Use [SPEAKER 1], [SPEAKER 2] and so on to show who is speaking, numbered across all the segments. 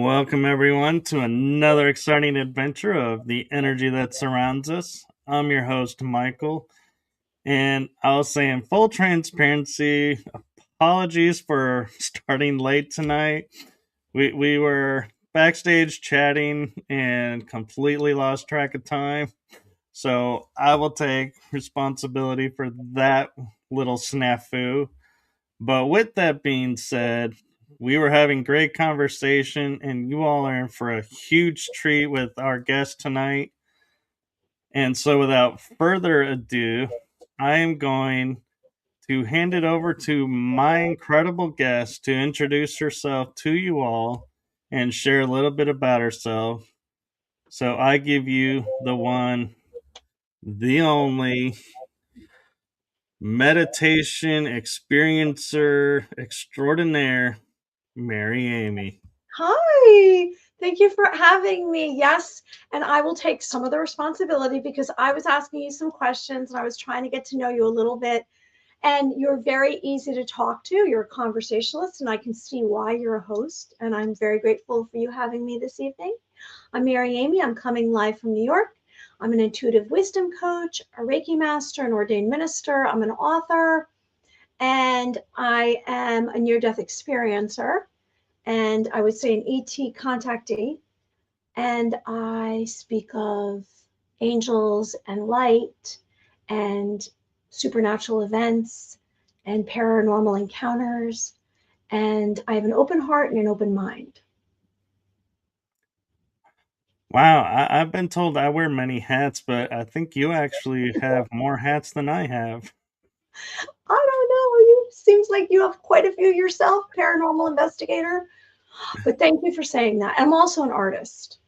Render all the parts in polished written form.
[SPEAKER 1] Welcome, everyone, to another exciting adventure of the energy that surrounds us. I'm your host, Michael, and I'll say in full transparency, apologies for starting late tonight. We were backstage chatting and completely lost track of time, so I will take responsibility for that little snafu. But with that being said, we were having great conversation, and you all are in for a huge treat with our guest tonight. And so, without further ado, I am going to hand it over to my incredible guest to introduce herself to you all and share a little bit about herself. So, I give you the one, the only meditation experiencer extraordinaire, Mary Amy.
[SPEAKER 2] Hi, thank you for having me. Yes, and I will take some of the responsibility because I was asking you some questions and I was trying to get to know you a little bit. And you're very easy to talk to. You're a conversationalist, and I can see why you're a host. And I'm very grateful for you having me this evening. I'm Mary Amy. I'm coming live from New York. I'm an intuitive wisdom coach, a Reiki master, an ordained minister. I'm an author, and I am a near-death experiencer. And I would say an ET contactee. And I speak of angels and light and supernatural events and paranormal encounters. And I have an open heart and an open mind.
[SPEAKER 1] Wow, I've been told I wear many hats, but I think you actually have more hats than I have.
[SPEAKER 2] I don't know. You seems like you have quite a few yourself, paranormal investigator. But thank you for saying that. I'm also an artist.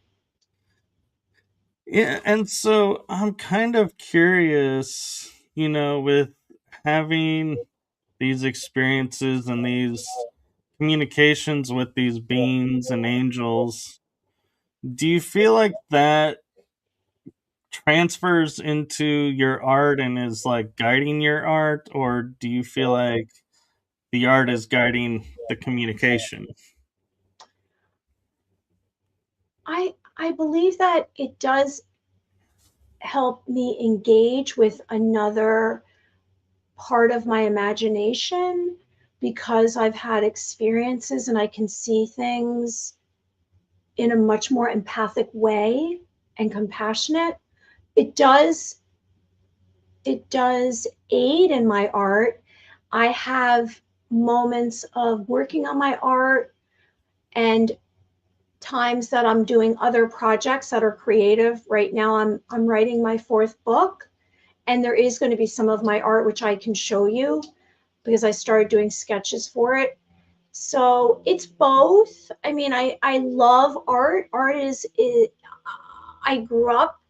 [SPEAKER 1] Yeah, and so I'm kind of curious, with having these experiences and these communications with these beings and angels, do you feel like that transfers into your art and is like guiding your art, or do you feel like the art is guiding the communication?
[SPEAKER 2] I believe that it does help me engage with another part of my imagination because I've had experiences and I can see things in a much more empathic way and compassionate. It does aid in my art. I have moments of working on my art and times that I'm doing other projects that are creative. Right now I'm writing my fourth book, and there is going to be some of my art which I can show you because I started doing sketches for it. So it's both. I mean, I love art. Art is I grew up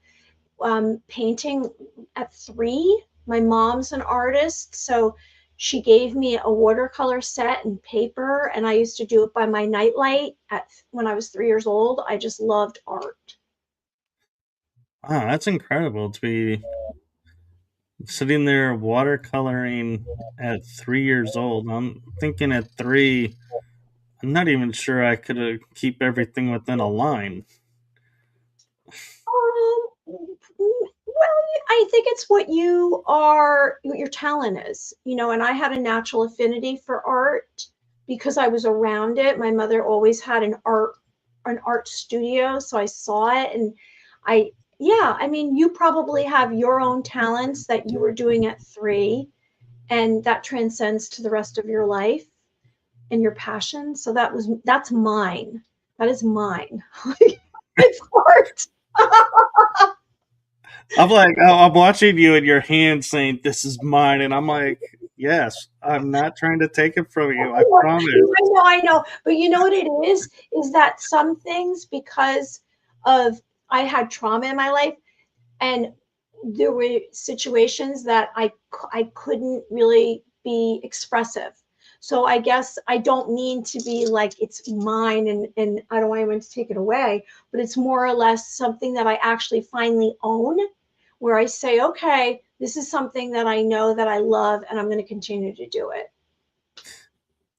[SPEAKER 2] painting at 3. My mom's an artist, so she gave me a watercolor set and paper, and I used to do it by my nightlight when I was 3 years old. I just loved art.
[SPEAKER 1] Wow, that's incredible to be sitting there watercoloring at 3 years old. I'm thinking at 3, I'm not even sure I could keep everything within a line.
[SPEAKER 2] Well, I think it's what your talent is, and I had a natural affinity for art because I was around it. My mother always had an art studio, so I saw it, and yeah, I mean, you probably have your own talents that you were doing at 3, and that transcends to the rest of your life and your passion. So that's mine. That is mine. It's art.
[SPEAKER 1] I'm watching you in your hand saying, "This is mine," and I'm like, "Yes, I'm not trying to take it from you. I promise."
[SPEAKER 2] I know. But you know what it is that some things, because of I had trauma in my life, and there were situations that I couldn't really be expressive. So I guess I don't mean to be like it's mine and I don't want anyone to take it away, but it's more or less something that I actually finally own, where I say, okay, this is something that I know that I love and I'm going to continue to do it.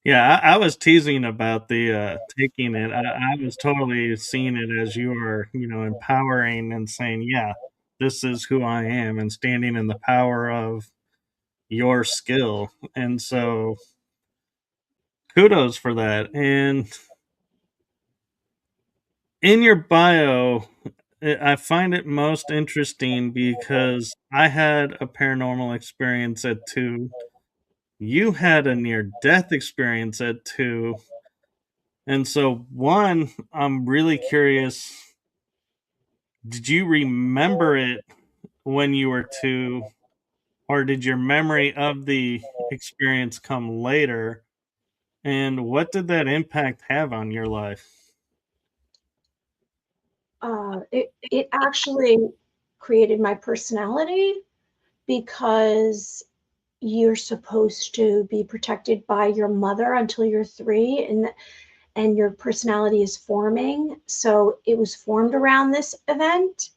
[SPEAKER 1] Yeah, I was teasing about the taking it. I was totally seeing it as you are, empowering and saying, "Yeah, this is who I am," and standing in the power of your skill. And so, kudos for that. And in your bio, I find it most interesting because I had a paranormal experience at 2. You had a near death experience at 2. And so, one, I'm really curious, did you remember it when you were 2, or did your memory of the experience come later? And what did that impact have on your life?
[SPEAKER 2] It actually created my personality because you're supposed to be protected by your mother until you're 3, and your personality is forming. So it was formed around this event.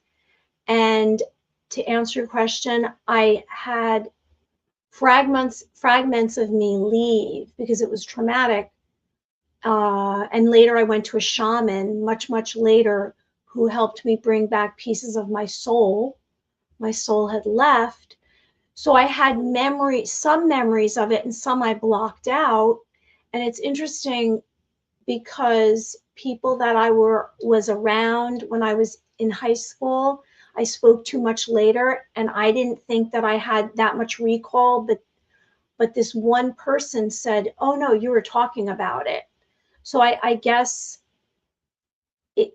[SPEAKER 2] And to answer your question, I had fragments of me leave because it was traumatic. And later I went to a shaman much later who helped me bring back pieces of my soul. My soul had left. So I had some memories of it, and some I blocked out. And it's interesting because people that was around when I was in high school, I spoke too much later, and I didn't think that I had that much recall, but this one person said, "Oh no, you were talking about it." So I guess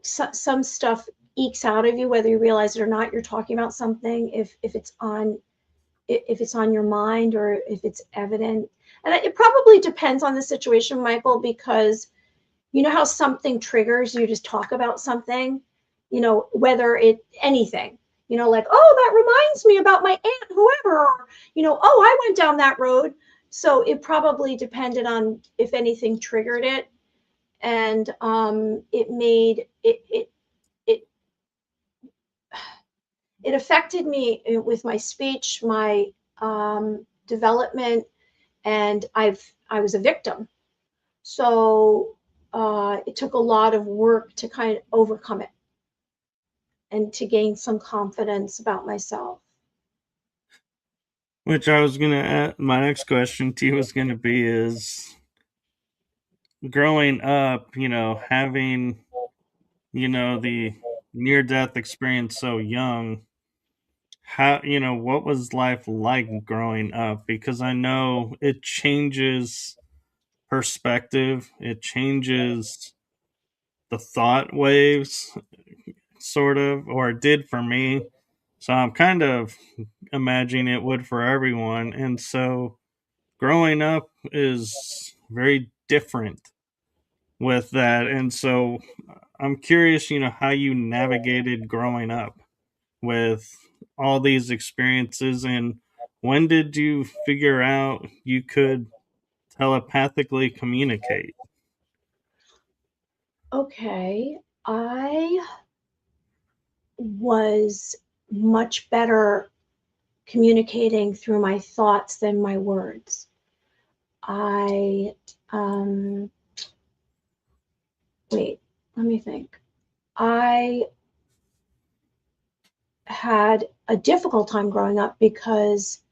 [SPEAKER 2] some stuff ekes out of you whether you realize it or not. You're talking about something if it's on your mind or if it's evident. And it probably depends on the situation, Michael, because you know how something triggers you to talk about something, whether anything, like, oh, that reminds me about my aunt, whoever, or, oh, I went down that road. So it probably depended on if anything triggered it. And it made it it affected me with my speech, my development, and I was a victim. So it took a lot of work to kind of overcome it and to gain some confidence about myself.
[SPEAKER 1] Which I was gonna my next question to you was gonna be is growing up, having, the near death experience so young, how, what was life like growing up? Because I know it changes perspective, it changes the thought waves, sort of, or it did for me. So I'm kind of imagining it would for everyone. And so growing up is very different with that. And so I'm curious, how you navigated growing up with all these experiences, and when did you figure out you could telepathically communicate?
[SPEAKER 2] Okay, I was much better communicating through my thoughts than my words. I um, wait, let me think. I had a difficult time growing up because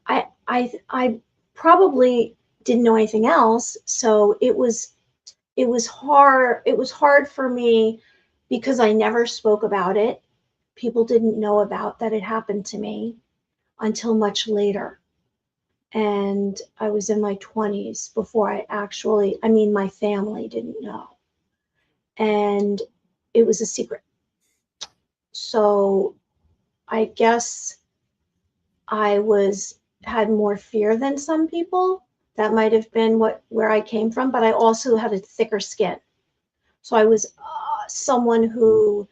[SPEAKER 2] I probably didn't know anything else, so it was hard for me because I never spoke about it. People didn't know about that it happened to me until much later. And I was in my 20s before my family didn't know. And it was a secret. So I guess I had more fear than some people. That might have been where I came from, but I also had a thicker skin. So I was someone who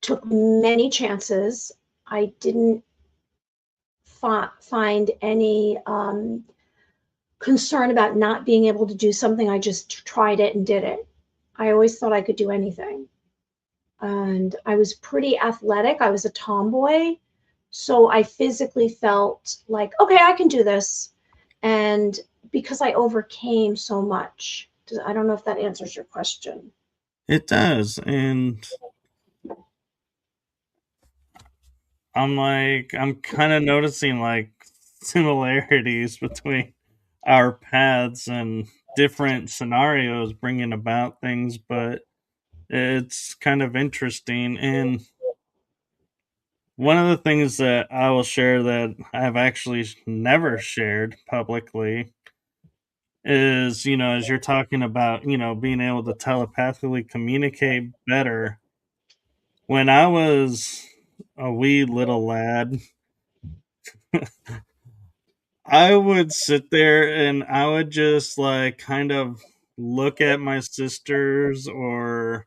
[SPEAKER 2] took many chances. I didn't find any concern about not being able to do something. I just tried it and did it. I always thought I could do anything. And I was pretty athletic. I was a tomboy. So I physically felt like, okay, I can do this. And because I overcame so much. I don't know if that answers your question.
[SPEAKER 1] It does. And I'm kind of noticing like similarities between our paths and different scenarios bringing about things, but it's kind of interesting. And one of the things that I will share that I've actually never shared publicly is, as you're talking about, being able to telepathically communicate better. When I was a wee little lad, I would sit there and I would just like kind of look at my sisters or,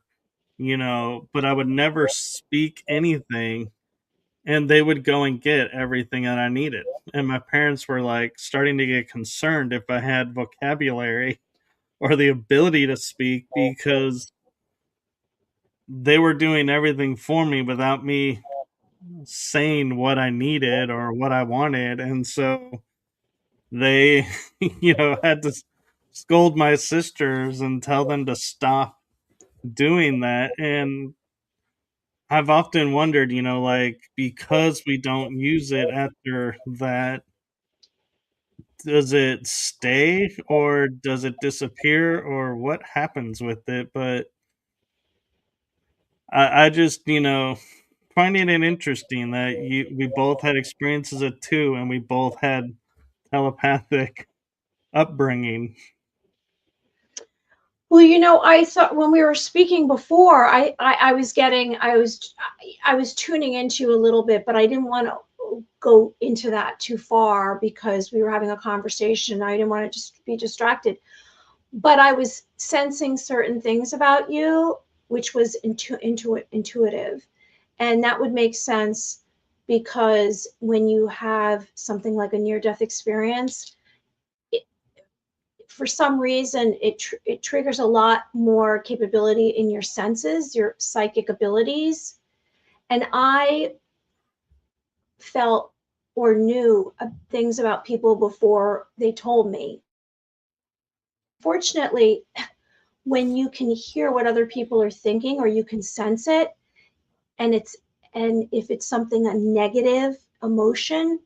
[SPEAKER 1] but I would never speak anything, and they would go and get everything that I needed. And my parents were like starting to get concerned if I had vocabulary or the ability to speak because they were doing everything for me without me saying what I needed or what I wanted. And so they, had to scold my sisters and tell them to stop doing that. And I've often wondered, like, because we don't use it after that, does it stay or does it disappear or what happens with it? But I just, finding it interesting that we both had experiences at two and we both had telepathic upbringing.
[SPEAKER 2] Well, I thought when we were speaking before, I was getting, I was tuning into you a little bit, but I didn't want to go into that too far because we were having a conversation. I didn't want to just be distracted, but I was sensing certain things about you, which was intuitive. And that would make sense because when you have something like a near death experience, for some reason it triggers a lot more capability in your senses, your psychic abilities. And I felt or knew things about people before they told me. Fortunately, when you can hear what other people are thinking or you can sense it, and if it's something, a negative emotion,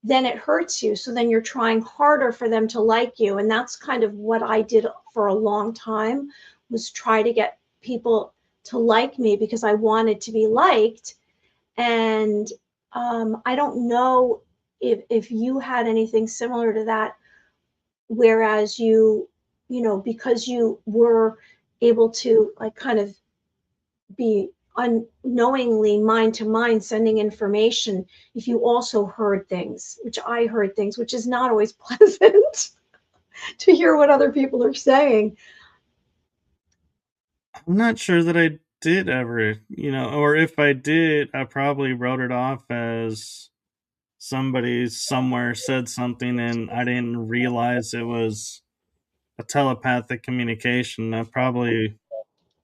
[SPEAKER 2] then it hurts you, so then you're trying harder for them to like you. And that's kind of what I did for a long time, was try to get people to like me because I wanted to be liked. And I don't know if you had anything similar to that, whereas because you were able to like kind of be unknowingly mind to mind sending information, if you also heard things, which I heard things, which is not always pleasant to hear what other people are saying.
[SPEAKER 1] I'm not sure that I did ever, or if I did, I probably wrote it off as somebody somewhere said something and I didn't realize it was a telepathic communication. I probably,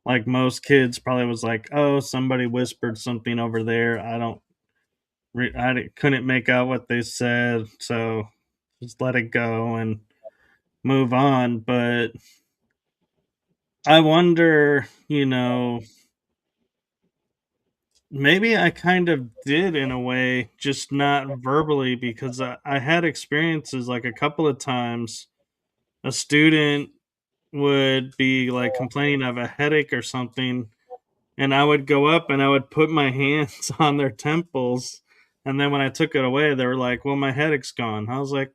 [SPEAKER 1] like most kids, probably was like, "Oh, somebody whispered something over there." I don't, couldn't make out what they said, so just let it go and move on. But I wonder, maybe I kind of did in a way, just not verbally, because I had experiences like a couple of times. A student would be like complaining of a headache or something, and I would go up and I would put my hands on their temples. And then when I took it away, they were like, "Well, my headache's gone." I was like,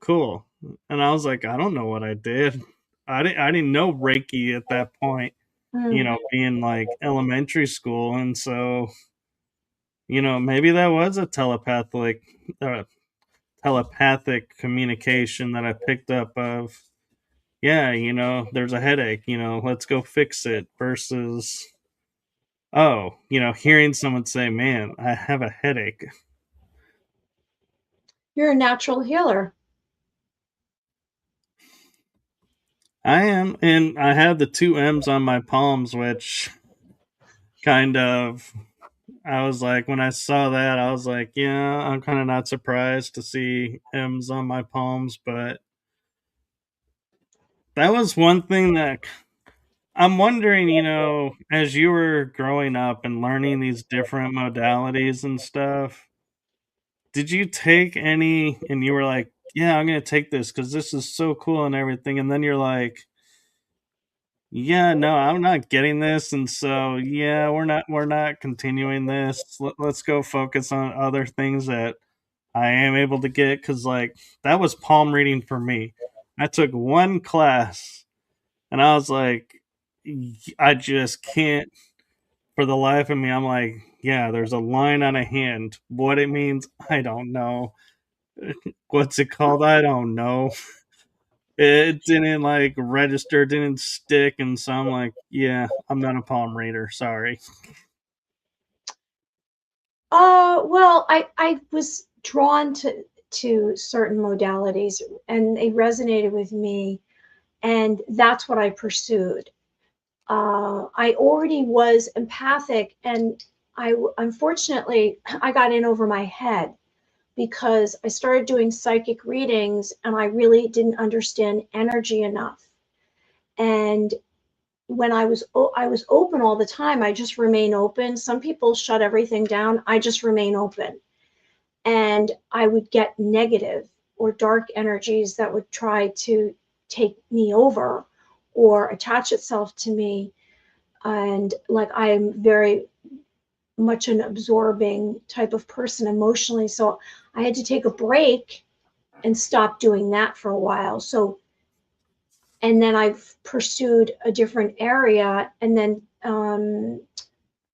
[SPEAKER 1] "Cool." And I was like, "I don't know what I did." I didn't know Reiki at that point,
[SPEAKER 2] Mm.
[SPEAKER 1] being like elementary school. And so, maybe that was a uh, telepathic communication that I picked up of, yeah, there's a headache, let's go fix it, versus, oh, hearing someone say, "Man, I have a headache."
[SPEAKER 2] You're a natural healer.
[SPEAKER 1] I am, and I have the two M's on my palms, which kind of, I was like, when I saw that, I was like, yeah, I'm kind of not surprised to see M's on my palms, but that was one thing that I'm wondering, as you were growing up and learning these different modalities and stuff, did you take any and you were like, yeah, I'm going to take this because this is so cool and everything. And then you're like, yeah, no, I'm not getting this. And so, yeah, we're not continuing this. Let's go focus on other things that I am able to get. Cause like that was palm reading for me. I took one class and I was like, I just can't for the life of me. I'm like, yeah, there's a line on a hand. What it means, I don't know. What's it called? I don't know. It didn't like register, didn't stick, and so I'm like, yeah, I'm not a palm reader. Sorry.
[SPEAKER 2] Well, I was drawn to certain modalities and they resonated with me, and that's what I pursued. I already was empathic, and I unfortunately I got in over my head because I started doing psychic readings and I really didn't understand energy enough. And when I was open all the time, I just remain open. Some people shut everything down. I just remain open. And I would get negative or dark energies that would try to take me over or attach itself to me. And like I am very much an absorbing type of person emotionally. So I had to take a break and stop doing that for a while. So, and then I've pursued a different area and then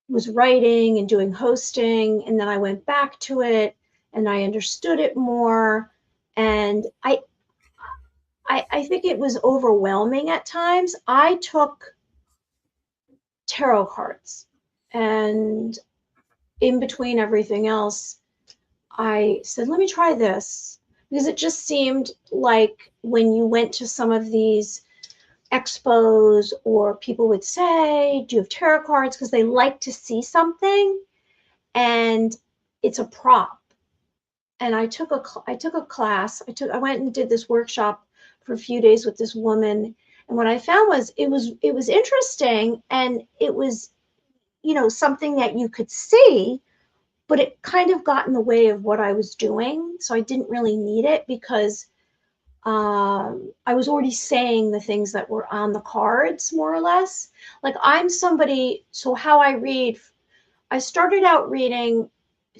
[SPEAKER 2] was writing and doing hosting. And then I went back to it and I understood it more. And I think it was overwhelming at times. I took tarot cards, and in between everything else, I said, let me try this, because it just seemed like when you went to some of these expos or people would say, do you have tarot cards? Because they like to see something and it's a prop. And I took a class. I went and did this workshop for a few days with this woman. And what I found was it was interesting, and it was, something that you could see, but it kind of got in the way of what I was doing. So I didn't really need it because I was already saying the things that were on the cards, more or less. Like I'm somebody, so how I read, I started out reading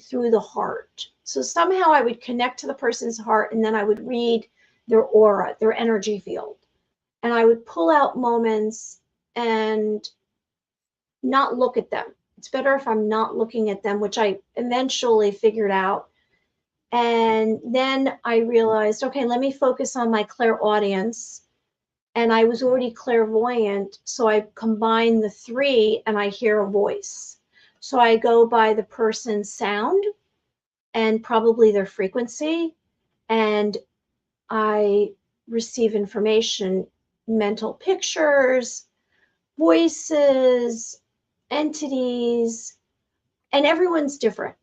[SPEAKER 2] through the heart. So somehow I would connect to the person's heart and then I would read their aura, their energy field. And I would pull out moments and not look at them. It's better if I'm not looking at them, which I eventually figured out. And then I realized, okay, let me focus on my clairaudience. And I was already clairvoyant. So I combine the three and I hear a voice. So I go by the person's sound and probably their frequency. And I receive information, mental pictures, voices, entities, and everyone's different.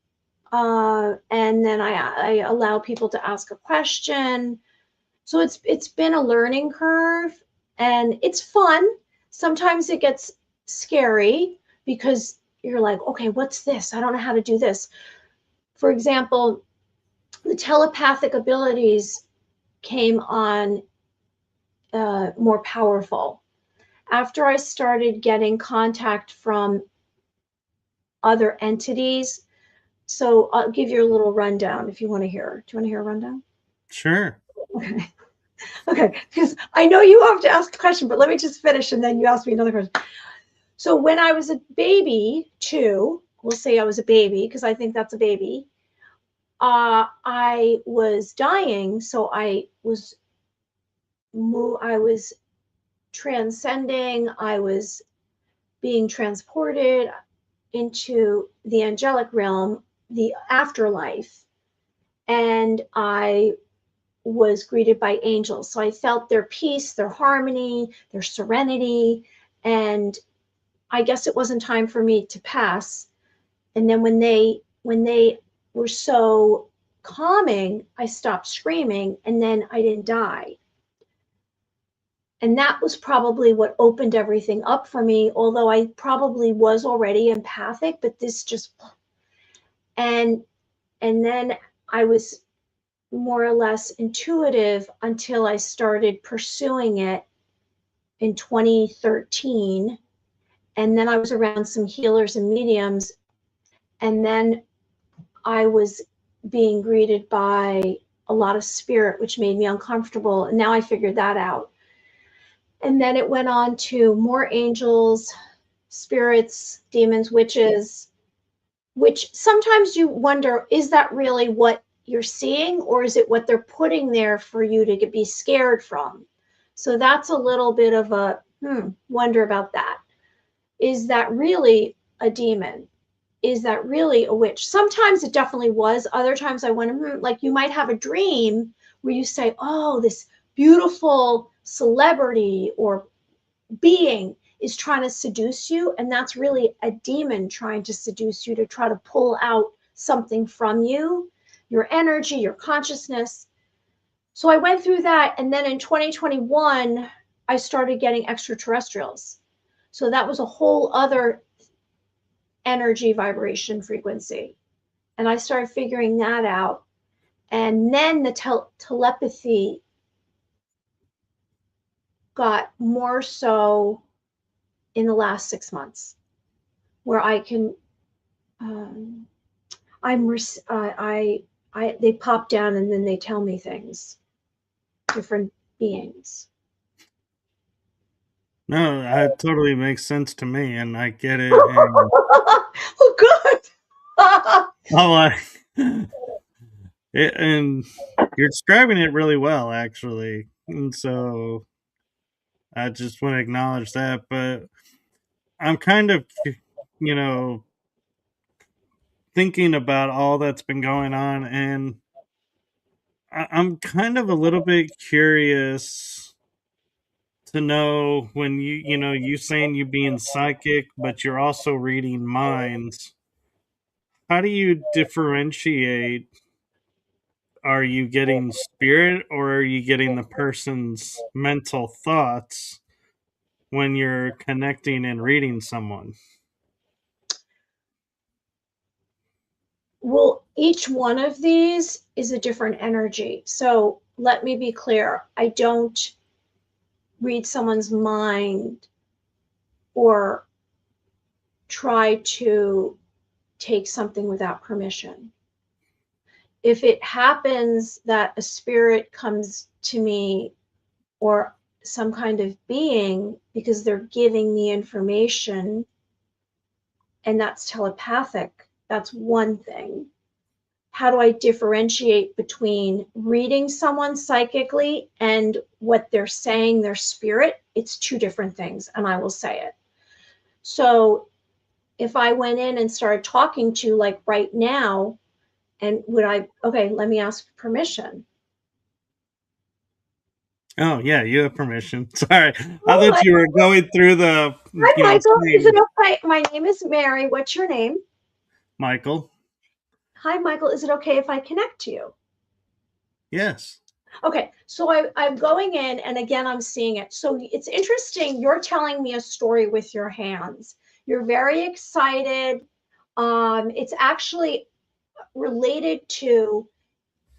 [SPEAKER 2] And then I allow people to ask a question. So it's been a learning curve, and it's fun. Sometimes it gets scary because you're like, okay, what's this? I don't know how to do this. For example, the telepathic abilities came on more powerful after I started getting contact from other entities. So I'll give you a little rundown if you want to hear. Do you want to hear a rundown?
[SPEAKER 1] Sure.
[SPEAKER 2] Okay. Okay. Because I know you have to ask a question, but let me just finish and then you ask me another question. So when I was a baby, too, we'll say I was a baby because I think that's a baby. I was dying, so I was transcending. I was being transported into the angelic realm, the afterlife, and I was greeted by angels. So I felt their peace, their harmony, their serenity, and I guess it wasn't time for me to pass. And then when they were so calming, I stopped screaming, and then I didn't die. And that was probably what opened everything up for me, although I probably was already empathic, but this just, and then I was more or less intuitive until I started pursuing it in 2013. And then I was around some healers and mediums. And then I was being greeted by a lot of spirit, which made me uncomfortable. And now I figured that out. And then it went on to more angels, spirits, demons, witches, which sometimes you wonder, is that really what you're seeing, or is it what they're putting there for you to be scared from? So that's a little bit of a wonder about that. Is that really a demon? Is that really a witch? Sometimes it definitely was. Other times I wonder, like you might have a dream where you say, oh, this beautiful celebrity or being is trying to seduce you, and that's really a demon trying to seduce you to try to pull out something from you, your energy, your consciousness. So I went through that, and then in 2021 I started getting extraterrestrials. So that was a whole other energy, vibration, frequency, and I started figuring that out. And then the telepathy got more so in the last 6 months, where I can, they pop down and then they tell me things, different beings.
[SPEAKER 1] No, that totally makes sense to me, and I get it. And
[SPEAKER 2] Oh, good.
[SPEAKER 1] and you're describing it really well, actually. And so I just want to acknowledge that. But I'm kind of, you know, thinking about all that's been going on, and I'm kind of a little bit curious to know when you saying you being psychic, but you're also reading minds. How do you differentiate? Are you getting spirit, or are you getting the person's mental thoughts when you're connecting and reading someone?
[SPEAKER 2] Well, each one of these is a different energy. So let me be clear. I don't read someone's mind or try to take something without permission. If it happens that a spirit comes to me or some kind of being because they're giving me information, and that's telepathic, that's one thing. How do I differentiate between reading someone psychically and what they're saying, their spirit? It's two different things, and I will say it. So if I went in and started talking to you like right now, and okay, let me ask permission.
[SPEAKER 1] Oh yeah, you have permission. Sorry, I thought you were going through the.
[SPEAKER 2] Hi, Michael. Is
[SPEAKER 1] Saying,
[SPEAKER 2] it okay? My name is Mary. What's your name?
[SPEAKER 1] Michael.
[SPEAKER 2] Hi, Michael. Is it okay if I connect to you?
[SPEAKER 1] Yes.
[SPEAKER 2] Okay, so I'm going in, and again, I'm seeing it. So it's interesting. You're telling me a story with your hands. You're very excited. It's actually related to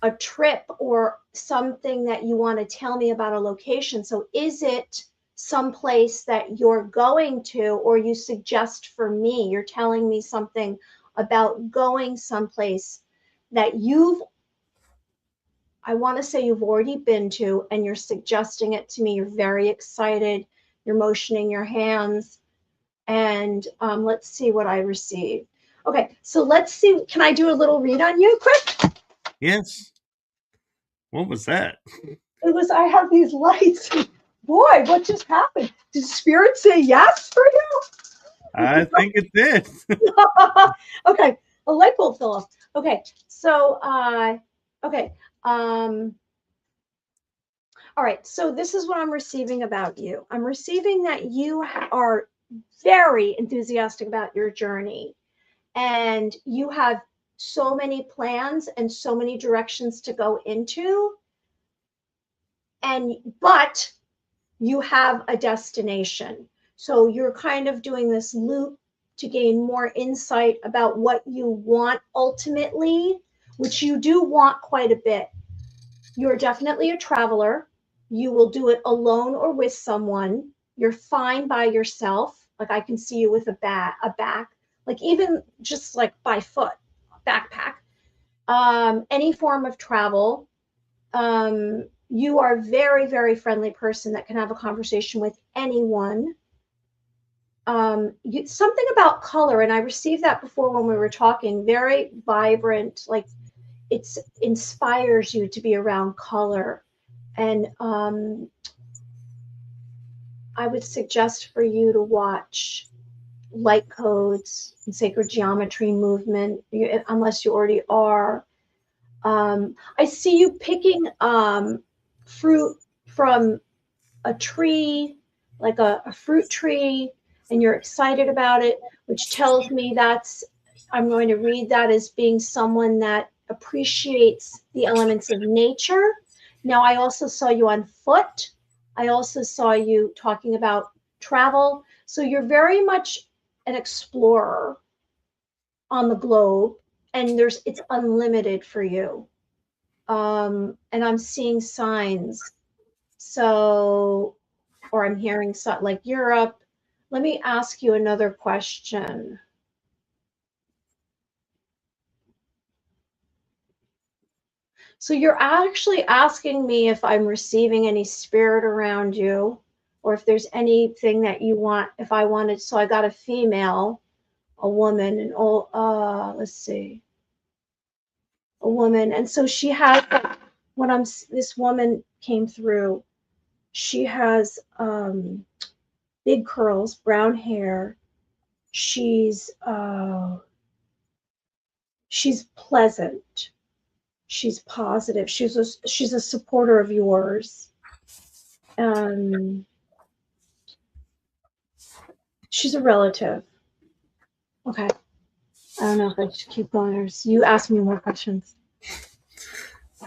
[SPEAKER 2] a trip or something that you want to tell me about a location. So is it someplace that you're going to, or you suggest for me? You're telling me something about going someplace that I want to say you've already been to, and you're suggesting it to me. You're very excited. You're motioning your hands. And let's see what I received. Okay, so let's see. Can I do a little read on you quick?
[SPEAKER 1] Yes. What was that?
[SPEAKER 2] I have these lights. Boy, what just happened? Did spirit say yes for you?
[SPEAKER 1] I think it did.
[SPEAKER 2] Okay, a light bulb fell off. Okay, so okay. All right, so this is what I'm receiving about you. I'm receiving that you are very enthusiastic about your journey, and you have so many plans and so many directions to go into. But you have a destination. So you're kind of doing this loop to gain more insight about what you want ultimately, which you do want quite a bit. You're definitely a traveler. You will do it alone or with someone. You're fine by yourself. Like I can see you with a back, like even just like by foot, backpack. Any form of travel. You are a very, very friendly person that can have a conversation with anyone. Something about color, and I received that before when we were talking, very vibrant, like it inspires you to be around color. And I would suggest for you to watch light codes and sacred geometry movement, unless you already are. I see you picking fruit from a tree, like a fruit tree, and you're excited about it, which tells me I'm going to read that as being someone that appreciates the elements of nature. Now, I also saw you on foot. I also saw you talking about travel. So you're very much an explorer on the globe, and it's unlimited for you. And I'm seeing signs. So, or I'm hearing something like Europe. Let me ask you another question. So you're actually asking me if I'm receiving any spirit around you, or if there's anything that you want, if I wanted. So I got a female, a woman, and let's see, a woman. And so she has, this woman came through, she has big curls, brown hair. She's pleasant. She's positive. She's a supporter of yours. She's a relative. Okay. I don't know if I should keep going or you ask me more questions.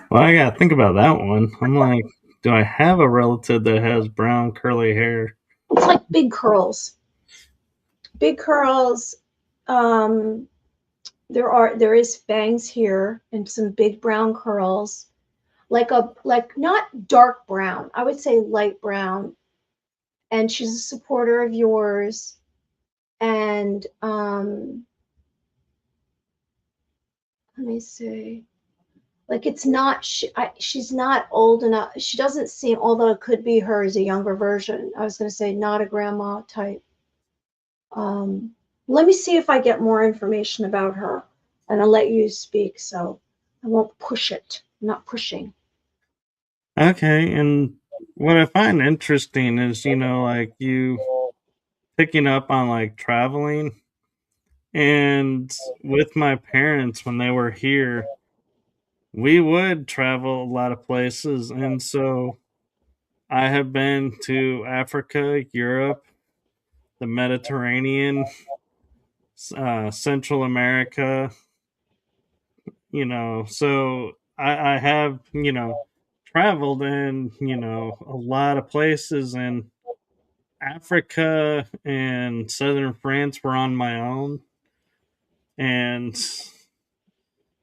[SPEAKER 1] Well, I gotta think about that one. I'm like, do I have a relative that has brown curly hair?
[SPEAKER 2] It's like big curls. Big curls. There is fangs here and some big brown curls. Like not dark brown. I would say light brown. And she's a supporter of yours. And let me see. Like it's not she's not old enough. She doesn't seem, although it could be her as a younger version. I was going to say not a grandma type. Let me see if I get more information about her, and I'll let you speak. So I won't push it. I'm not pushing.
[SPEAKER 1] Okay, and what I find interesting is, like you picking up on like traveling, and with my parents when they were here, we would travel a lot of places, and so I have been to Africa, Europe, the Mediterranean, Central America, so I have, traveled in, a lot of places, and Africa and southern France were on my own, and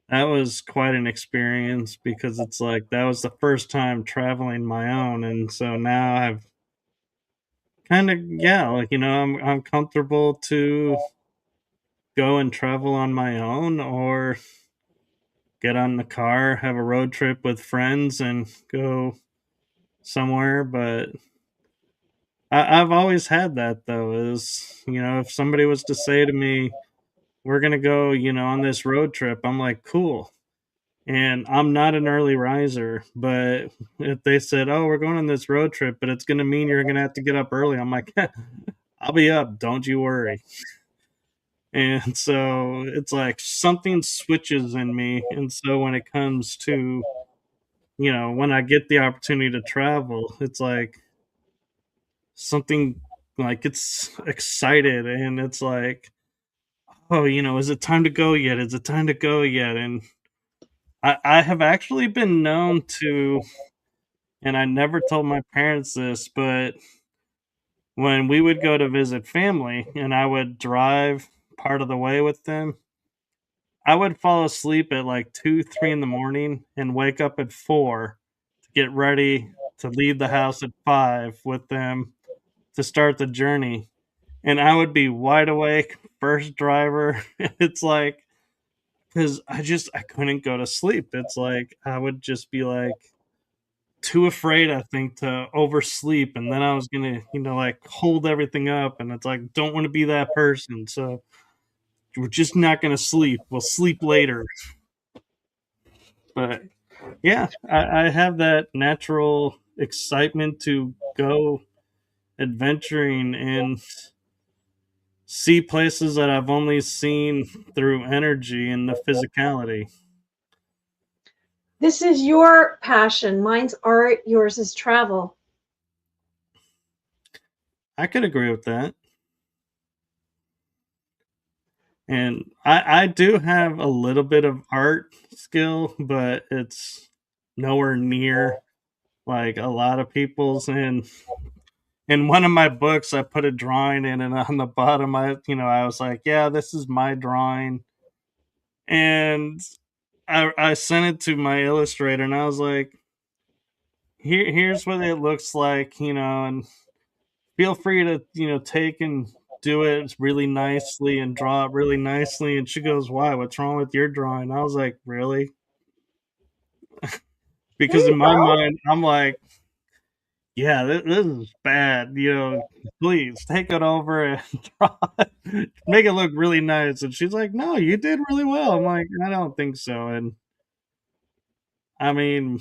[SPEAKER 1] that was quite an experience because it's like that was the first time traveling my own, and so now I've kind of, yeah, like, I'm comfortable to go and travel on my own, or get on the car, have a road trip with friends and go somewhere. But I've always had that, though, is, if somebody was to say to me, we're going to go, on this road trip, I'm like, cool. And I'm not an early riser, but if they said, oh, we're going on this road trip, but it's going to mean you're going to have to get up early, I'm like, I'll be up, don't you worry. And so it's like something switches in me. And so when it comes to, when I get the opportunity to travel, it's like something, like it's excited, and it's like, oh, is it time to go yet? Is it time to go yet? And I have actually been known to, And I never told my parents this, but when we would go to visit family and I would drive part of the way with them, I would fall asleep at like 2, 3 in the morning and wake up at 4 to get ready to leave the house at 5 with them to start the journey. And I would be wide awake, first driver. It's like, because I couldn't go to sleep. It's like I would just be like too afraid, I think, to oversleep, and then I was gonna, like hold everything up, and it's like don't want to be that person. So we're just not gonna sleep. We'll sleep later. But yeah, I have that natural excitement to go adventuring and see places that I've only seen through energy and the physicality.
[SPEAKER 2] This is your passion. Mine's art, yours is travel.
[SPEAKER 1] I could agree with that. And I do have a little bit of art skill, but it's nowhere near like a lot of people's. And in one of my books, I put a drawing in, and on the bottom, I was like, "Yeah, this is my drawing." And I sent it to my illustrator, and I was like, here's what it looks like, and feel free to take and do it really nicely and draw it really nicely." And she goes, "Why, what's wrong with your drawing?" I was like, "Really?"
[SPEAKER 2] There
[SPEAKER 1] Because
[SPEAKER 2] you
[SPEAKER 1] in my
[SPEAKER 2] go.
[SPEAKER 1] mind I'm like, "Yeah, this is bad, please take it over and draw it, make it look really nice." And she's like, "No, you did really well." I'm like, "I don't think so." And I mean,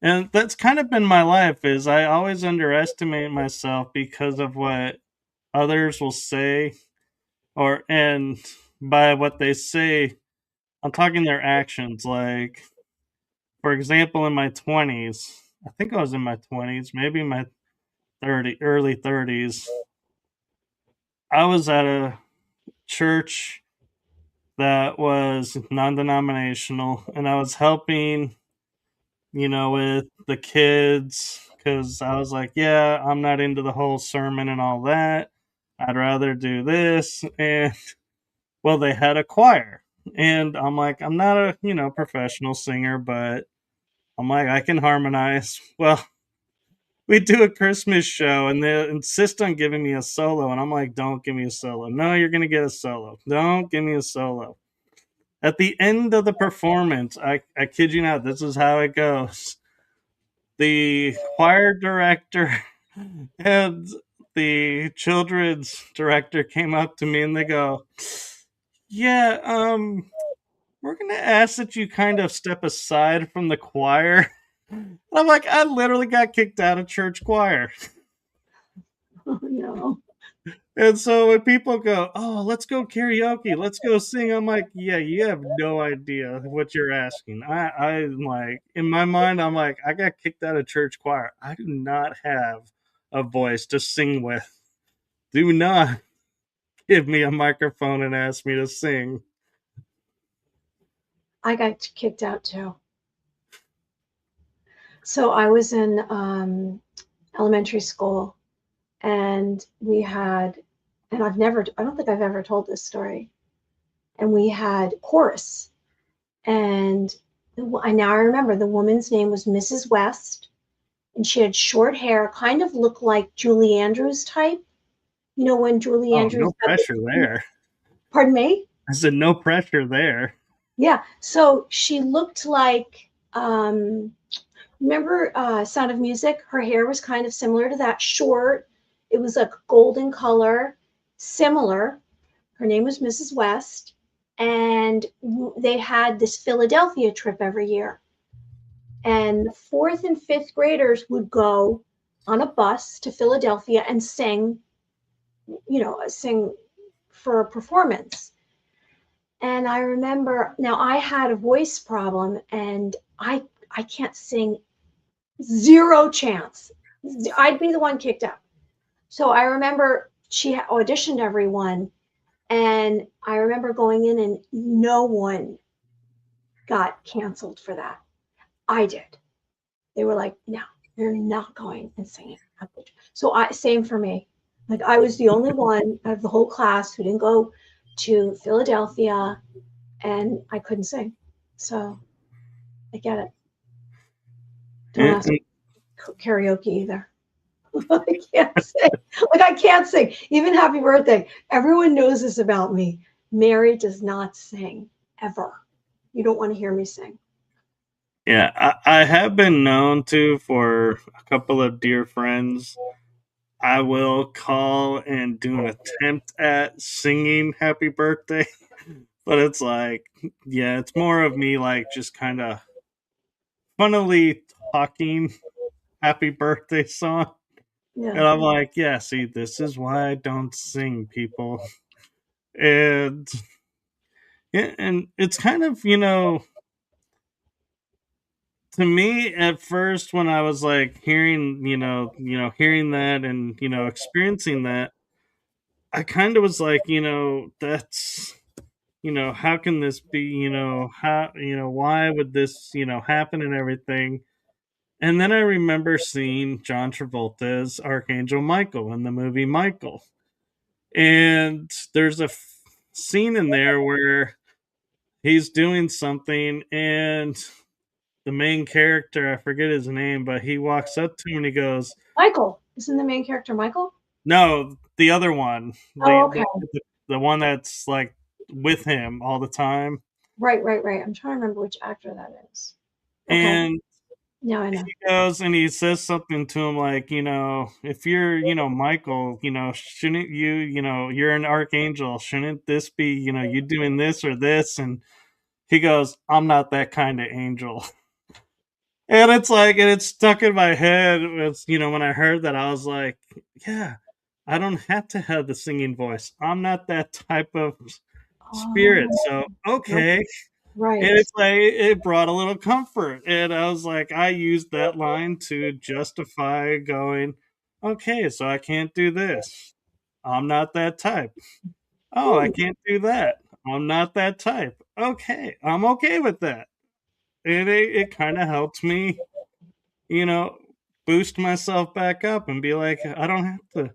[SPEAKER 1] and that's kind of been my life, is I always underestimate myself because of what others will say, and by what they say, I'm talking their actions. Like, for example, in my 20s, I think I was in my 20s, maybe my early 30s, I was at a church that was non-denominational, and I was helping, with the kids, because I was like, yeah, I'm not into the whole sermon and all that. I'd rather do this. And well, they had a choir, and I'm like, I'm not a professional singer, but I'm like, I can harmonize. Well, we do a Christmas show, and they insist on giving me a solo, and I'm like, don't give me a solo. No, you're gonna get a solo. Don't give me a solo. At the end of the performance, I kid you not, this is how it goes. The choir director and the children's director came up to me, and they go, yeah, we're gonna ask that you kind of step aside from the choir. And I'm like, I literally got kicked out of church choir.
[SPEAKER 2] Oh, no.
[SPEAKER 1] And so when people go, "Oh, let's go karaoke, let's go sing," I'm like, "Yeah, you have no idea what you're asking." I'm like, in my mind, I'm like, I got kicked out of church choir. I do not have a voice to sing with. Do not give me a microphone and ask me to sing.
[SPEAKER 2] I got kicked out too. So I was in elementary school, and we had, and I don't think I've ever told this story. And we had chorus, and I now remember the woman's name was Mrs. West, and she had short hair, kind of looked like Julie Andrews type. You know, when Julie
[SPEAKER 1] Oh,
[SPEAKER 2] Andrews
[SPEAKER 1] no
[SPEAKER 2] had
[SPEAKER 1] pressure there.
[SPEAKER 2] pardon me?
[SPEAKER 1] I said no pressure there.
[SPEAKER 2] Yeah. So she looked like, remember Sound of Music? Her hair was kind of similar to that, short. It was a golden color, similar. Her name was Mrs. West. And they had this Philadelphia trip every year. And fourth and fifth graders would go on a bus to Philadelphia and sing, sing for a performance. And I remember, now I had a voice problem, and I can't sing, zero chance. I'd be the one kicked out. So I remember she auditioned everyone, and I remember going in, and no one got canceled for that. I did. They were like, no. You're not going and singing. So same for me. Like I was the only one out of the whole class who didn't go to Philadelphia, and I couldn't sing. So I get it. Don't ask me karaoke either. I can't sing. Like I can't sing. Even Happy Birthday. Everyone knows this about me. Mary does not sing ever. You don't want to hear me sing.
[SPEAKER 1] Yeah, I have been known to for a couple of dear friends. I will call and do an attempt at singing Happy Birthday, but it's like, yeah, it's more of me like just kind of funnily talking Happy Birthday song.
[SPEAKER 2] Yeah.
[SPEAKER 1] And I'm like, yeah, see, this is why I don't sing, people. And yeah, and it's kind of, to me at first when I was like hearing, hearing that and, experiencing that, I kind of was like, that's, how can this be, how, why would this, happen and everything. And then I remember seeing John Travolta's Archangel Michael in the movie Michael. And there's a scene in there where he's doing something and the main character, I forget his name, but he walks up to him and he goes,
[SPEAKER 2] Michael. Isn't the main character Michael?
[SPEAKER 1] no, the other one,
[SPEAKER 2] Oh, okay.
[SPEAKER 1] the one that's like with him all the time.
[SPEAKER 2] Right. I'm trying to remember which actor that is. Okay.
[SPEAKER 1] And
[SPEAKER 2] Now I know.
[SPEAKER 1] he goes and he says something to him like, if you're, Michael, shouldn't you, you're an archangel. Shouldn't this be, you doing this or this? And he goes, I'm not that kind of angel. And it's like, and it's stuck in my head. It's, when I heard that, I was like, yeah, I don't have to have the singing voice. I'm not that type of spirit. So, okay.
[SPEAKER 2] Right.
[SPEAKER 1] And it's like, it brought a little comfort. And I was like, I used that line to justify going, okay, so I can't do this. I'm not that type. Oh, I can't do that. I'm not that type. Okay, I'm okay with that. And it kind of helped me, you know, boost myself back up and be like, I don't have to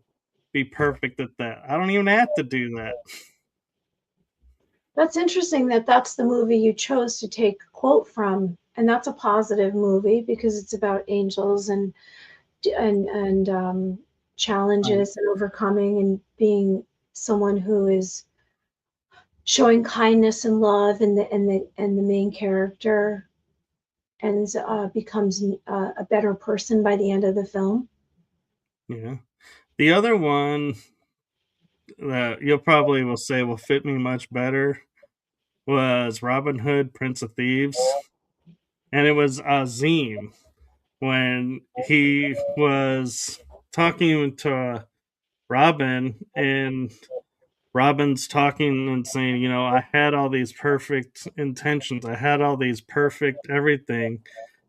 [SPEAKER 1] be perfect at that. I don't even have to do that.
[SPEAKER 2] That's interesting that that's the movie you chose to take a quote from, and that's a positive movie because it's about angels and challenges and overcoming and being someone who is showing kindness and love in the main character and becomes a better person by the end of the film.
[SPEAKER 1] Yeah. The other one that you'll probably will say will fit me much better was Robin Hood, Prince of Thieves. And it was Azim when he was talking to Robin, and Robin's talking and saying, I had all these perfect intentions. I had all these perfect everything.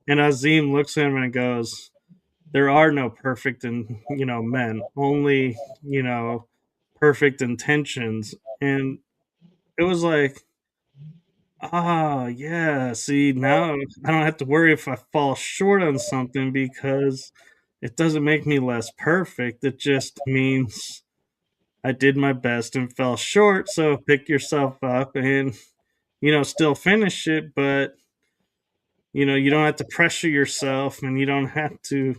[SPEAKER 1] And Azim looks at him and goes, there are no perfect men, only, perfect intentions. And it was like, yeah, see, now I don't have to worry if I fall short on something because it doesn't make me less perfect. It just means I did my best and fell short. So pick yourself up and, still finish it. But, you don't have to pressure yourself and you don't have to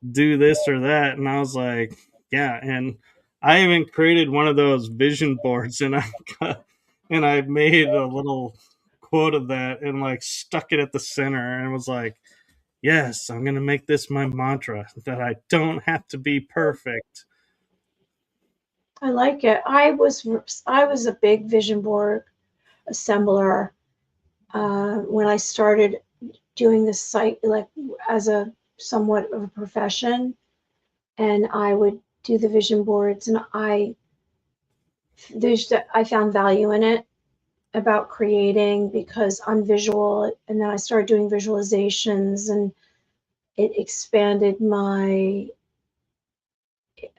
[SPEAKER 1] do this or that. And I was like, yeah. And I even created one of those vision boards and I made a little quote of that and like stuck it at the center and was like, yes, I'm going to make this my mantra that I don't have to be perfect.
[SPEAKER 2] I like it. I was a big vision board assembler when I started doing this site, like as a somewhat of a profession, and I would do the vision boards, and I found value in it about creating because I'm visual, and then I started doing visualizations, and it expanded my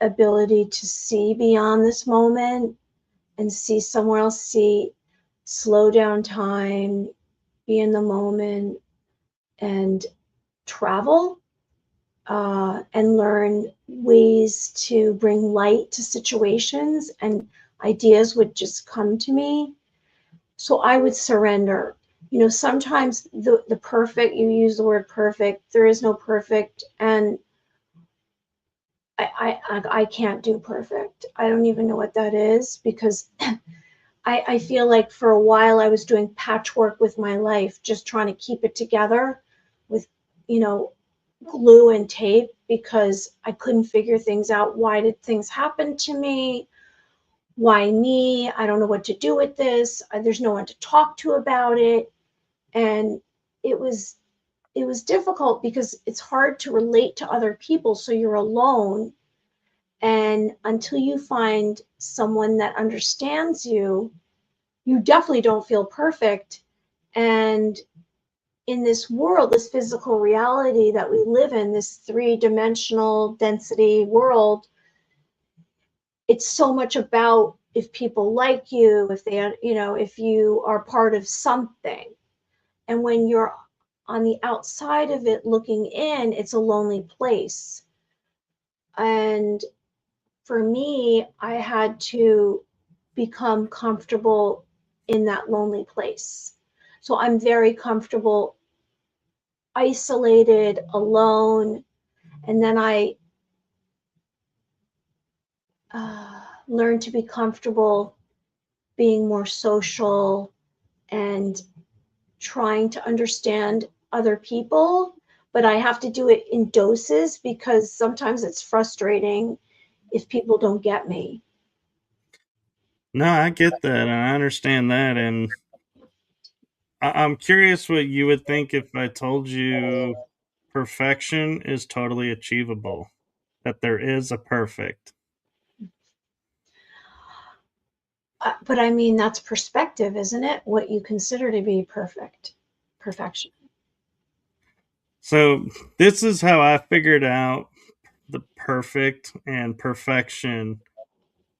[SPEAKER 2] ability to see beyond this moment and see somewhere else, slow down time, be in the moment, and travel. and learn ways to bring light to situations, and ideas would just come to me. So I would surrender. Sometimes the perfect, you use the word perfect, there is no perfect. And I can't do perfect. I don't even know what that is, because I feel like for a while I was doing patchwork with my life, just trying to keep it together with, you know, glue and tape, because I couldn't figure things out. Why did things happen to me? Why me? I don't know what to do with this. There's no one to talk to about it. And it was it was difficult because it's hard to relate to other people, so you're alone. And until you find someone that understands you, you definitely don't feel perfect. And in this world, this physical reality that we live in, this three-dimensional density world, it's so much about if people like you, if they, if you are part of something. And when you're on the outside of it looking in, it's a lonely place. And for me, I had to become comfortable in that lonely place. So I'm very comfortable isolated, alone. And then I learned to be comfortable being more social and trying to understand other people. But I have to do it in doses, because sometimes it's frustrating if people don't get me.
[SPEAKER 1] No, I get that and I understand that. And I'm curious what you would think if I told you perfection is totally achievable, that there is a perfect.
[SPEAKER 2] But I mean, that's perspective, isn't it? What you consider to be perfection.
[SPEAKER 1] So, this is how I figured out the perfect and perfection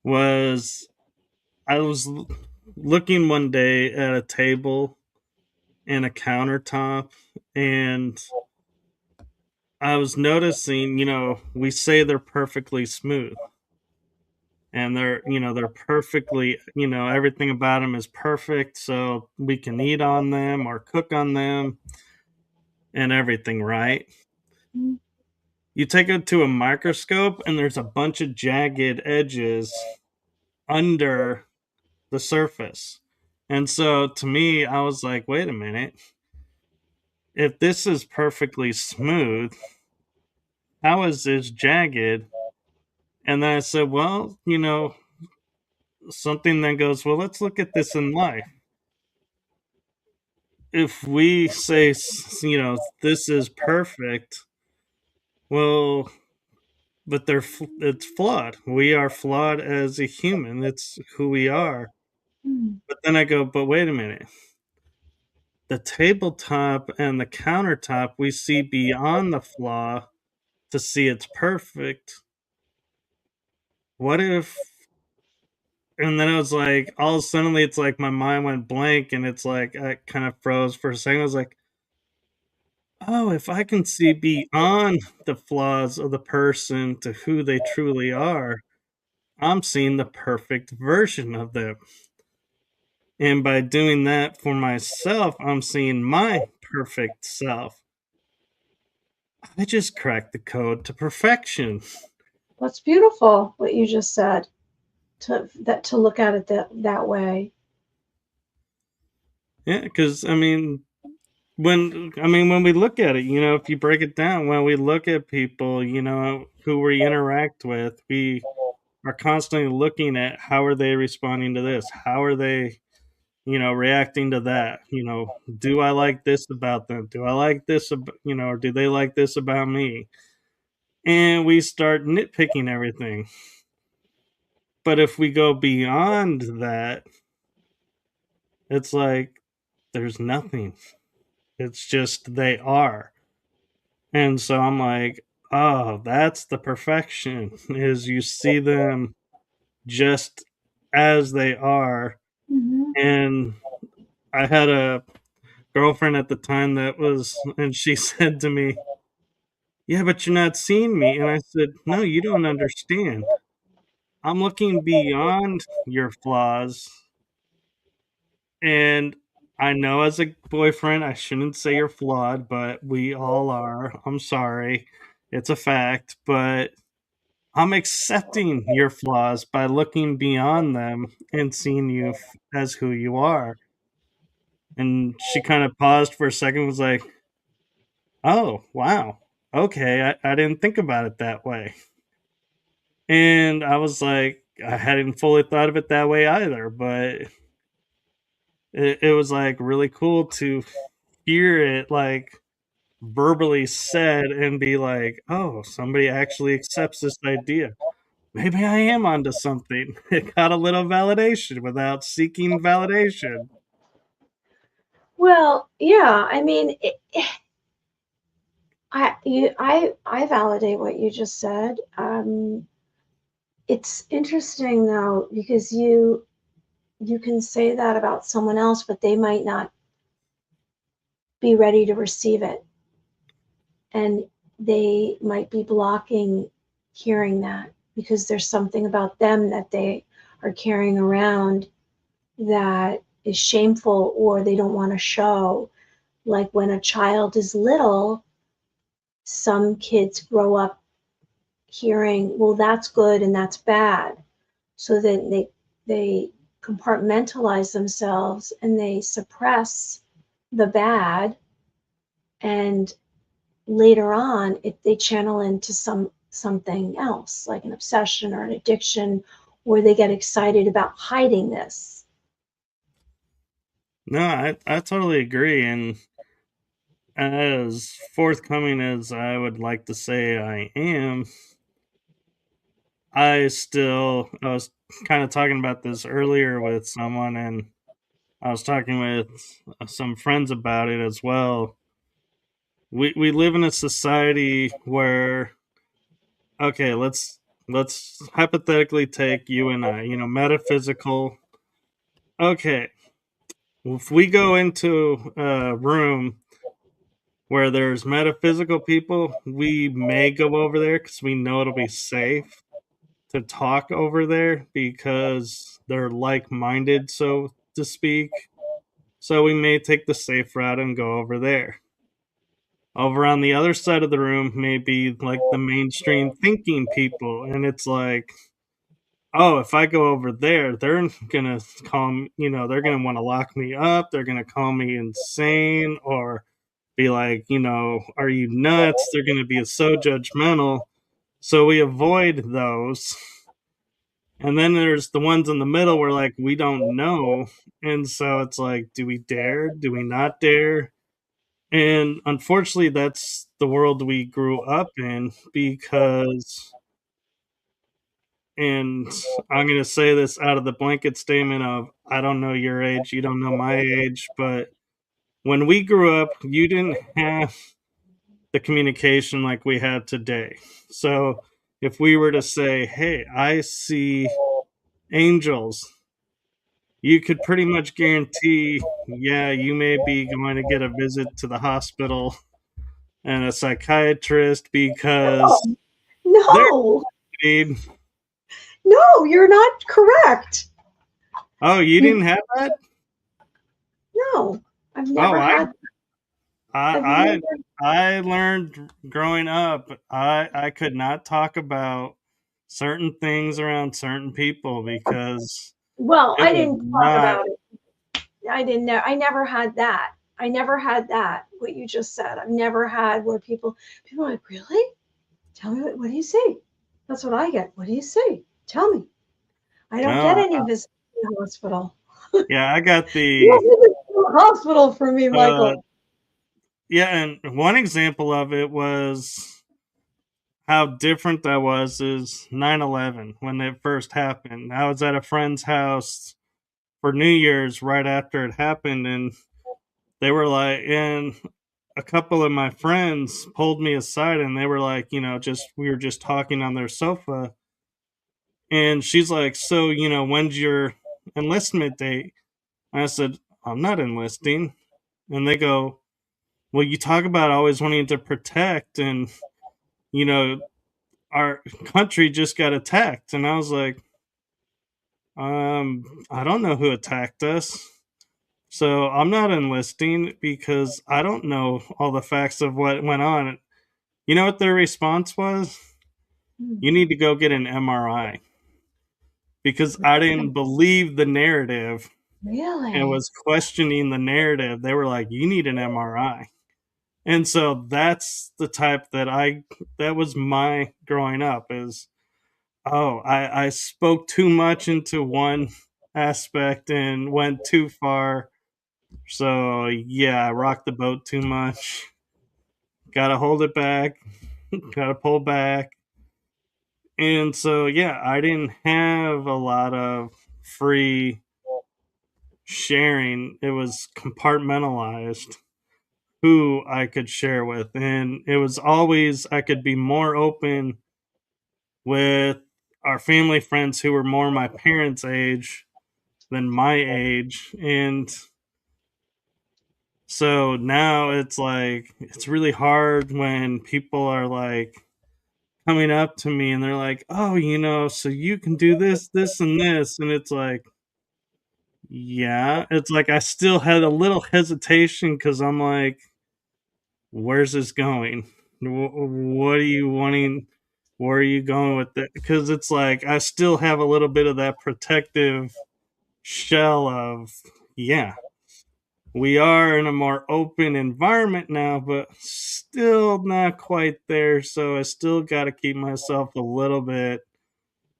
[SPEAKER 1] was I was looking one day at a table and a countertop, and I was noticing, we say they're perfectly smooth, and they're perfectly, everything about them is perfect, so we can eat on them or cook on them and everything, right?
[SPEAKER 2] Mm-hmm.
[SPEAKER 1] You take it to a microscope, and there's a bunch of jagged edges under the surface. And so to me, I was like, wait a minute. If this is perfectly smooth, how is this jagged? And then I said, well, something then goes, well, let's look at this in life. If we say, this is perfect, well, but it's flawed. We are flawed as a human. It's who we are. But then I go, but wait a minute. The tabletop and the countertop, we see beyond the flaw to see it's perfect. What if? And then I was like, all suddenly, it's like my mind went blank, and it's like I kind of froze for a second. I was like, oh, if I can see beyond the flaws of the person to who they truly are, I'm seeing the perfect version of them. And by doing that for myself, I'm seeing my perfect self. I just cracked the code to perfection.
[SPEAKER 2] That's beautiful what you just said. To look at it that way.
[SPEAKER 1] Yeah, because when we look at it, if you break it down, when we look at people, who we interact with, we are constantly looking at how are they responding to this? How are they, reacting to that? Do I like this about them? Do I like this, or do they like this about me? And we start nitpicking everything. But if we go beyond that, it's like there's nothing. It's just they are. And so I'm like, oh, that's the perfection is you see them just as they are.
[SPEAKER 2] Mm-hmm.
[SPEAKER 1] And I had a girlfriend at the time and she said to me, yeah, but you're not seeing me. And I said, no, you don't understand. I'm looking beyond your flaws. And I know as a boyfriend, I shouldn't say you're flawed, but we all are. I'm sorry. It's a fact. But I'm accepting your flaws by looking beyond them and seeing you as who you are. And she kind of paused for a second, was like, oh, wow. Okay. I didn't think about it that way. And I was like, I hadn't fully thought of it that way either, but it was like really cool to hear it like verbally said and be like, oh, somebody actually accepts this idea. Maybe I am onto something. It got a little validation without seeking validation.
[SPEAKER 2] Well, yeah, I mean, I validate what you just said. It's interesting though because you can say that about someone else, but they might not be ready to receive it, and they might be blocking hearing that because there's something about them that they are carrying around that is shameful or they don't want to show. Like when a child is little, some kids grow up hearing, well, that's good and that's bad. So then they compartmentalize themselves and they suppress the bad, and later on they channel into something else like an obsession or an addiction, or they get excited about hiding this.
[SPEAKER 1] No, I totally agree. And as forthcoming as I would like to say I am, I was kind of talking about this earlier with someone, and I was talking with some friends about it as well. We live in a society where, okay, let's hypothetically take you and I, metaphysical. Okay, if we go into a room where there's metaphysical people, we may go over there because we know it'll be safe to talk over there because they're like-minded, so to speak. So we may take the safe route and go over there. Over on the other side of the room may be like the mainstream thinking people, and it's like, oh, if I go over there, they're gonna call me, they're gonna want to lock me up, they're gonna call me insane, or be like, are you nuts? They're gonna be so judgmental. So we avoid those. And then there's the ones in the middle where like we don't know. And so it's like, do we dare? Do we not dare? And unfortunately, that's the world we grew up in because, and I'm going to say this out of the blanket statement of, I don't know your age, you don't know my age, but when we grew up, you didn't have the communication like we have today. So if we were to say, hey, I see angels, you could pretty much guarantee, yeah, you may be going to get a visit to the hospital and a psychiatrist because
[SPEAKER 2] No,
[SPEAKER 1] they're
[SPEAKER 2] no,
[SPEAKER 1] need.
[SPEAKER 2] no, you're not correct.
[SPEAKER 1] Oh, you
[SPEAKER 2] You,
[SPEAKER 1] didn't have that?
[SPEAKER 2] no, I've
[SPEAKER 1] Oh,
[SPEAKER 2] never had. I've
[SPEAKER 1] I
[SPEAKER 2] never.
[SPEAKER 1] I learned growing up. I could not talk about certain things around certain people because
[SPEAKER 2] Well,
[SPEAKER 1] it
[SPEAKER 2] I
[SPEAKER 1] was
[SPEAKER 2] didn't talk
[SPEAKER 1] not.
[SPEAKER 2] about it. I didn't know. I never had that. I never had that. What you just said. I've never had where people are like, really? Tell me what do you see? That's what I get. What do you see? Tell me. I don't get
[SPEAKER 1] No,
[SPEAKER 2] any visits to the hospital.
[SPEAKER 1] yeah, I got
[SPEAKER 2] No
[SPEAKER 1] the.
[SPEAKER 2] visits to the hospital for me,
[SPEAKER 1] Uh,
[SPEAKER 2] Michael.
[SPEAKER 1] yeah, and one example of it was how different that was is 9/11 when it first happened. I was at a friend's house for New Year's right after it happened, and they were like, and a couple of my friends pulled me aside and they were like, just we were just talking on their sofa, and she's like, so when's your enlistment date? And I said, I'm not enlisting. And they go, well, you talk about always wanting to protect, and you know, our country just got attacked. And I was like, I don't know who attacked us. So I'm not enlisting because I don't know all the facts of what went on. You know what their response was?
[SPEAKER 2] Hmm.
[SPEAKER 1] You need to go get an MRI, because I didn't believe the narrative and
[SPEAKER 2] Really?
[SPEAKER 1] was questioning the narrative. They were like, you need an MRI. And so that's the type that was my growing up is, oh, I spoke too much into one aspect and went too far. So yeah, I rocked the boat too much. Gotta hold it back. Gotta pull back. And so yeah, I didn't have a lot of free sharing. It was compartmentalized who I could share with. And it was always I could be more open with our family friends who were more my parents' age than my age. And so now it's like, it's really hard when people are like coming up to me and they're like, oh, so you can do this, this, and this. And it's like, yeah, it's like I still had a little hesitation because I'm like, where's this going? What are you wanting? Where are you going with it? Because it's like I still have a little bit of that protective shell of, yeah, we are in a more open environment now, but still not quite there. So I still got to keep myself a little bit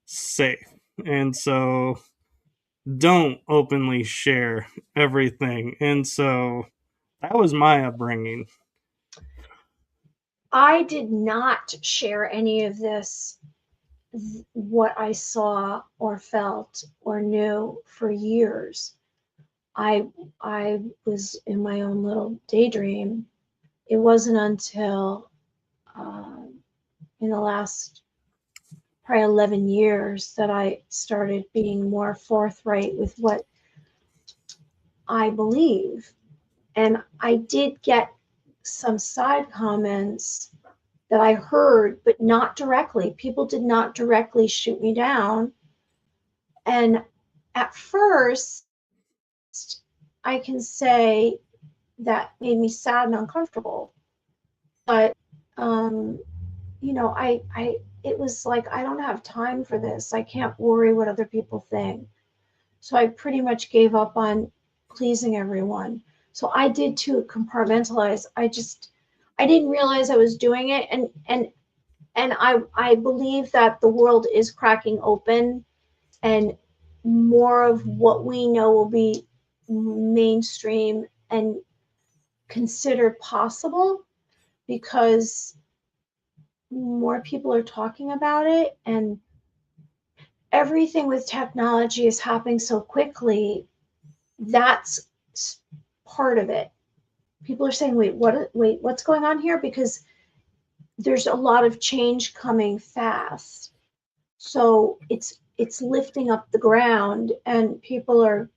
[SPEAKER 1] safe. And so don't openly share everything. And so that was my upbringing.
[SPEAKER 2] I did not share any of this, what I saw or felt or knew, for years. I was in my own little daydream. It wasn't until in the last probably 11 years that I started being more forthright with what I believe. And I did get some side comments that I heard, but not directly. People did not directly shoot me down. And at first, I can say that made me sad and uncomfortable. But um, it was like, I don't have time for this. I can't worry what other people think. So I pretty much gave up on pleasing everyone. So I did too compartmentalize. I didn't realize I was doing it, and I believe that the world is cracking open, and more of what we know will be mainstream and considered possible because more people are talking about it, and everything with technology is happening so quickly. That's part of it. People are saying, wait, what's going on here? Because there's a lot of change coming fast. So it's lifting up the ground, and people are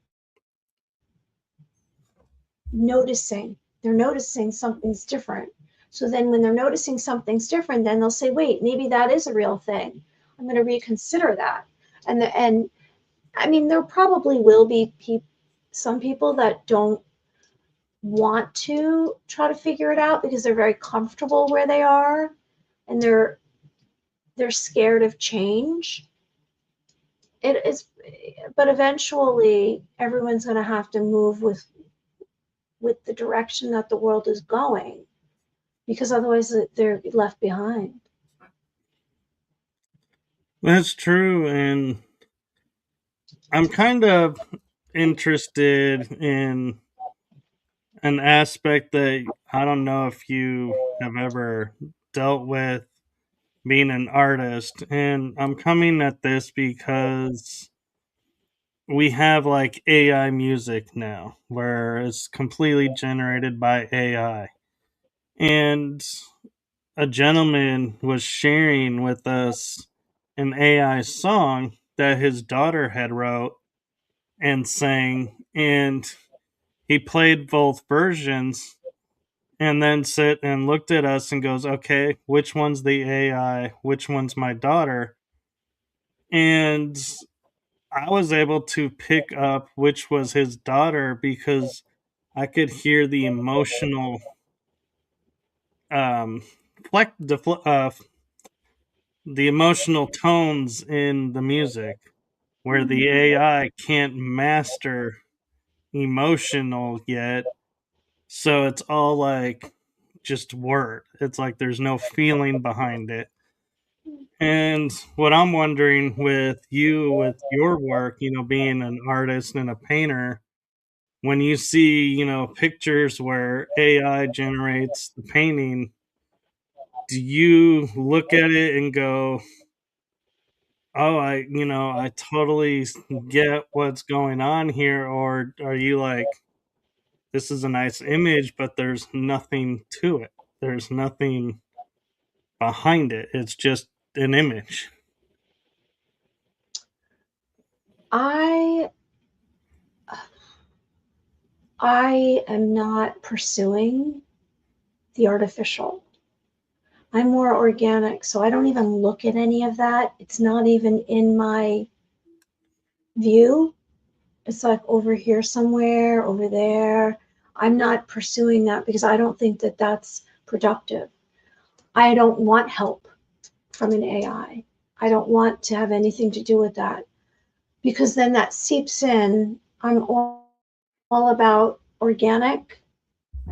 [SPEAKER 2] noticing. They're noticing something's different. So then when they're noticing something's different, then they'll say, wait, maybe that is a real thing. I'm going to reconsider that. And I mean, there probably will be some people that don't want to try to figure it out because they're very comfortable where they are, and they're scared of change. It is, but eventually everyone's going to have to move with the direction that the world is going, because otherwise they're left behind.
[SPEAKER 1] That's true. And I'm kind of interested in an aspect that I don't know if you have ever dealt with, being an artist. And I'm coming at this because we have like AI music now where it's completely generated by AI. And a gentleman was sharing with us an AI song that his daughter had wrote and sang, and he played both versions, and then sit and looked at us and goes, okay, which one's the AI? Which one's my daughter? And I was able to pick up which was his daughter because I could hear the emotional um the emotional tones in the music where the
[SPEAKER 2] Mhm.
[SPEAKER 1] AI can't master emotional yet. So it's all like just word. It's like there's no feeling behind it. And what I'm wondering with you, with your work, being an artist and a painter, when you see, pictures where AI generates the painting, do you look at it and go, oh, I totally get what's going on here? Or are you like, this is a nice image, but there's nothing to it? There's nothing behind it. It's just an image.
[SPEAKER 2] I I am not pursuing the artificial. I'm more organic, so I don't even look at any of that. It's not even in my view. It's like over here somewhere, over there. I'm not pursuing that because I don't think that that's productive. I don't want help from an AI. I don't want to have anything to do with that because then that seeps in. I'm all about organic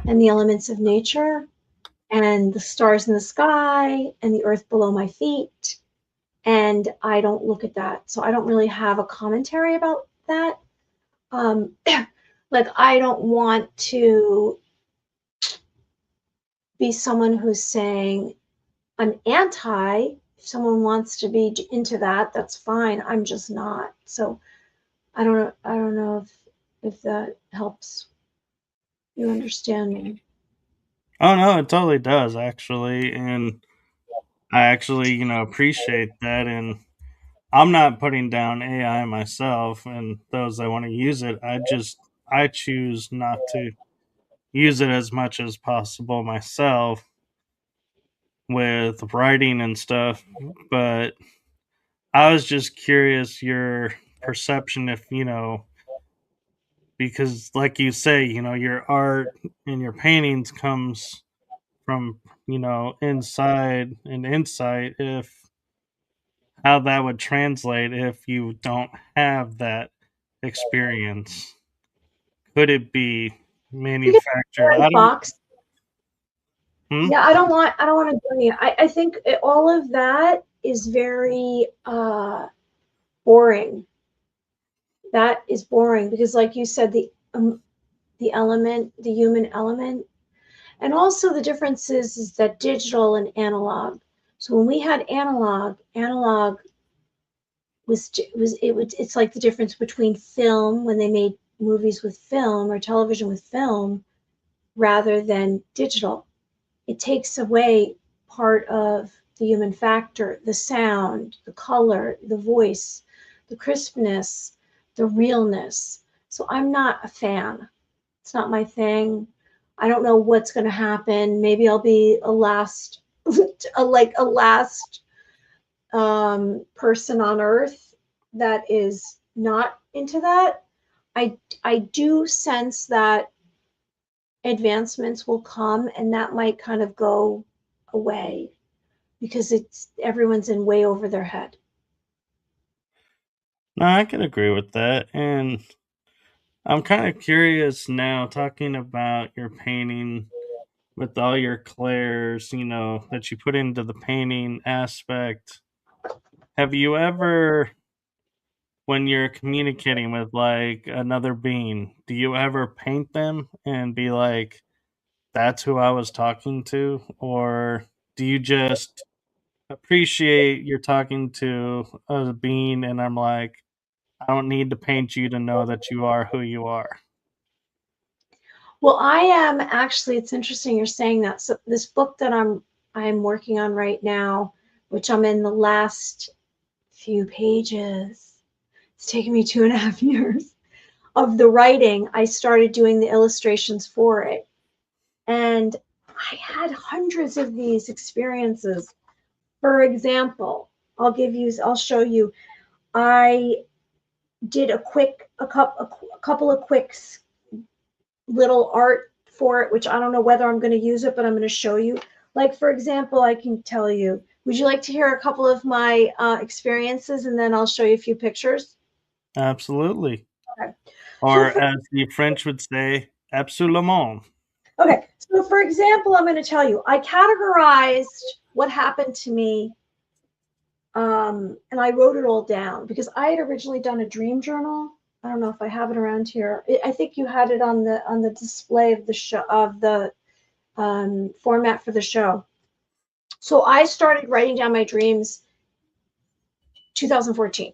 [SPEAKER 2] and the elements of nature and the stars in the sky and the earth below my feet. And I don't look at that. So I don't really have a commentary about that. Like, I don't want to be someone who's saying I'm anti. If someone wants to be into that, that's fine. I'm just not. So I don't know if that helps you understand me.
[SPEAKER 1] Oh no, it totally does actually, and I actually, appreciate that. And I'm not putting down AI myself, and those that want to use it, I choose not to use it as much as possible myself with writing and stuff. But I was just curious your perception if, because like you say, your art and your paintings comes from, inside and insight, if how that would translate if you don't have that experience. Could it be
[SPEAKER 2] You can
[SPEAKER 1] manufactured?
[SPEAKER 2] put
[SPEAKER 1] I
[SPEAKER 2] a
[SPEAKER 1] don't.
[SPEAKER 2] box.
[SPEAKER 1] Hmm?
[SPEAKER 2] Yeah, I don't want to bring it. I think all of that is very boring. That is boring because, like you said, the element, the human element, and also the difference is that digital and analog. So when we had analog it's like the difference between film when they made movies with film or television with film rather than digital. It takes away part of the human factor, the sound, the color, the voice, the crispness, the realness. So I'm not a fan. It's not my thing. I don't know what's going to happen. Maybe I'll be a last, a last person on earth that is not into that. I do sense that advancements will come and that might kind of go away because it's everyone's in way over their head.
[SPEAKER 1] No, I can agree with that. And I'm kind of curious now, talking about your painting with all your clairs, that you put into the painting aspect. Have you ever, when you're communicating with like another being, do you ever paint them and be like, that's who I was talking to? Or do you just appreciate you're talking to a being and I'm like, I don't need to paint you to know that you are who you are?
[SPEAKER 2] Well, I am actually, it's interesting you're saying that. So this book that I'm working on right now, which I'm in the last few pages, it's taken me 2.5 years of the writing. I started doing the illustrations for it. And I had hundreds of these experiences. For example, I'll show you. I did a couple of quick little art for it, which I don't know whether I'm going to use it, but I'm going to show you. Like, for example, I can tell you, would you like to hear a couple of my experiences, and then I'll show you a few pictures?
[SPEAKER 1] Absolutely.
[SPEAKER 2] Okay.
[SPEAKER 1] Or as the French would say, absolument.
[SPEAKER 2] Okay. So for example, I'm going to tell you, I categorized what happened to me, and I wrote it all down because I had originally done a dream journal. I don't know if I have it around here. I think you had it on the display of the show, of the format for the show. So I started writing down my dreams 2014.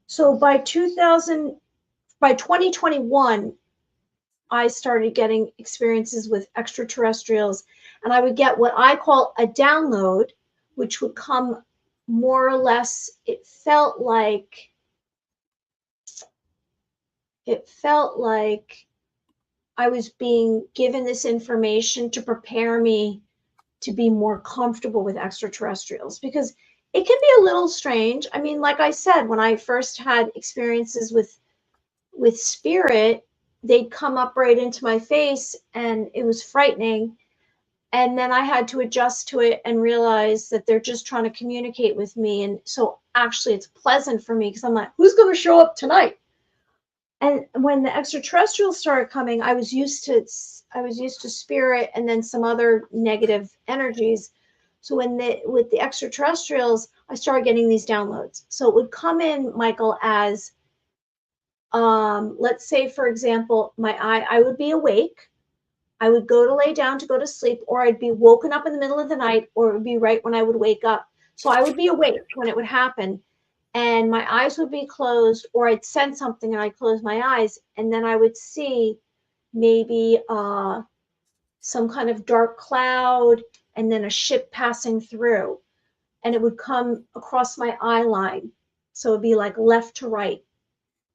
[SPEAKER 2] So by 2021, I started getting experiences with extraterrestrials, and I would get what I call a download, which would come more or less, it felt like I was being given this information to prepare me to be more comfortable with extraterrestrials, because it can be a little strange. I mean, like I said, when I first had experiences with spirit, they'd come up right into my face and it was frightening. And then I had to adjust to it and realize that they're just trying to communicate with me. And so actually it's pleasant for me because I'm like, who's going to show up tonight? And when the extraterrestrials started coming, I was used to spirit and then some other negative energies. So with the extraterrestrials, I started getting these downloads. So it would come in, Michael, as let's say, for example, I would be awake. I would go to lay down to go to sleep, or I'd be woken up in the middle of the night, or it would be right when I would wake up. So I would be awake when it would happen, and my eyes would be closed, or I'd sense something and I'd close my eyes, and then I would see maybe some kind of dark cloud and then a ship passing through, and it would come across my eye line. So it'd be like left to right,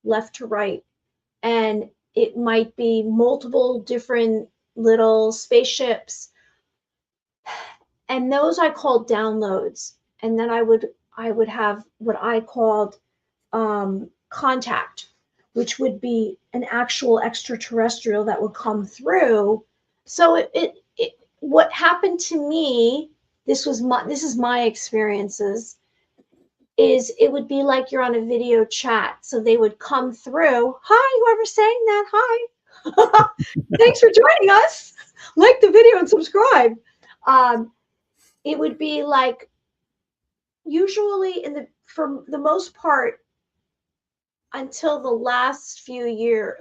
[SPEAKER 2] left to right. And it might be multiple different little spaceships. And those I called downloads. And then I would have what I called contact, which would be an actual extraterrestrial that would come through. So what happened to me, this is my experiences, is it would be like you're on a video chat. So they would come through. Hi, whoever's saying that. Hi. Thanks for joining us. Like the video and subscribe. It would be like, usually for the most part, until the last year,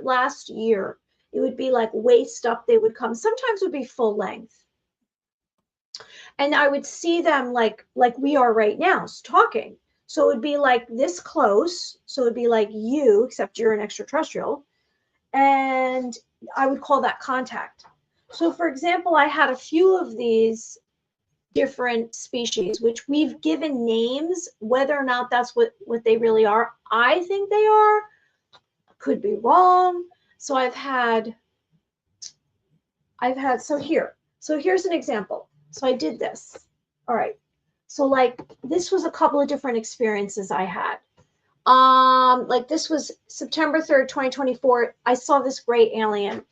[SPEAKER 2] it would be like waist up. They would come. Sometimes it would be full length. And I would see them like we are right now, talking. So it would be like this close. So it would be like you, except you're an extraterrestrial. And I would call that contact. So for example, I had a few of these different species, which we've given names. Whether or not that's what they really are, I think they are. Could be wrong. So here's an example. So I did this. All right. So like this was a couple of different experiences I had. Like this was September 3rd, 2024. I saw this gray alien,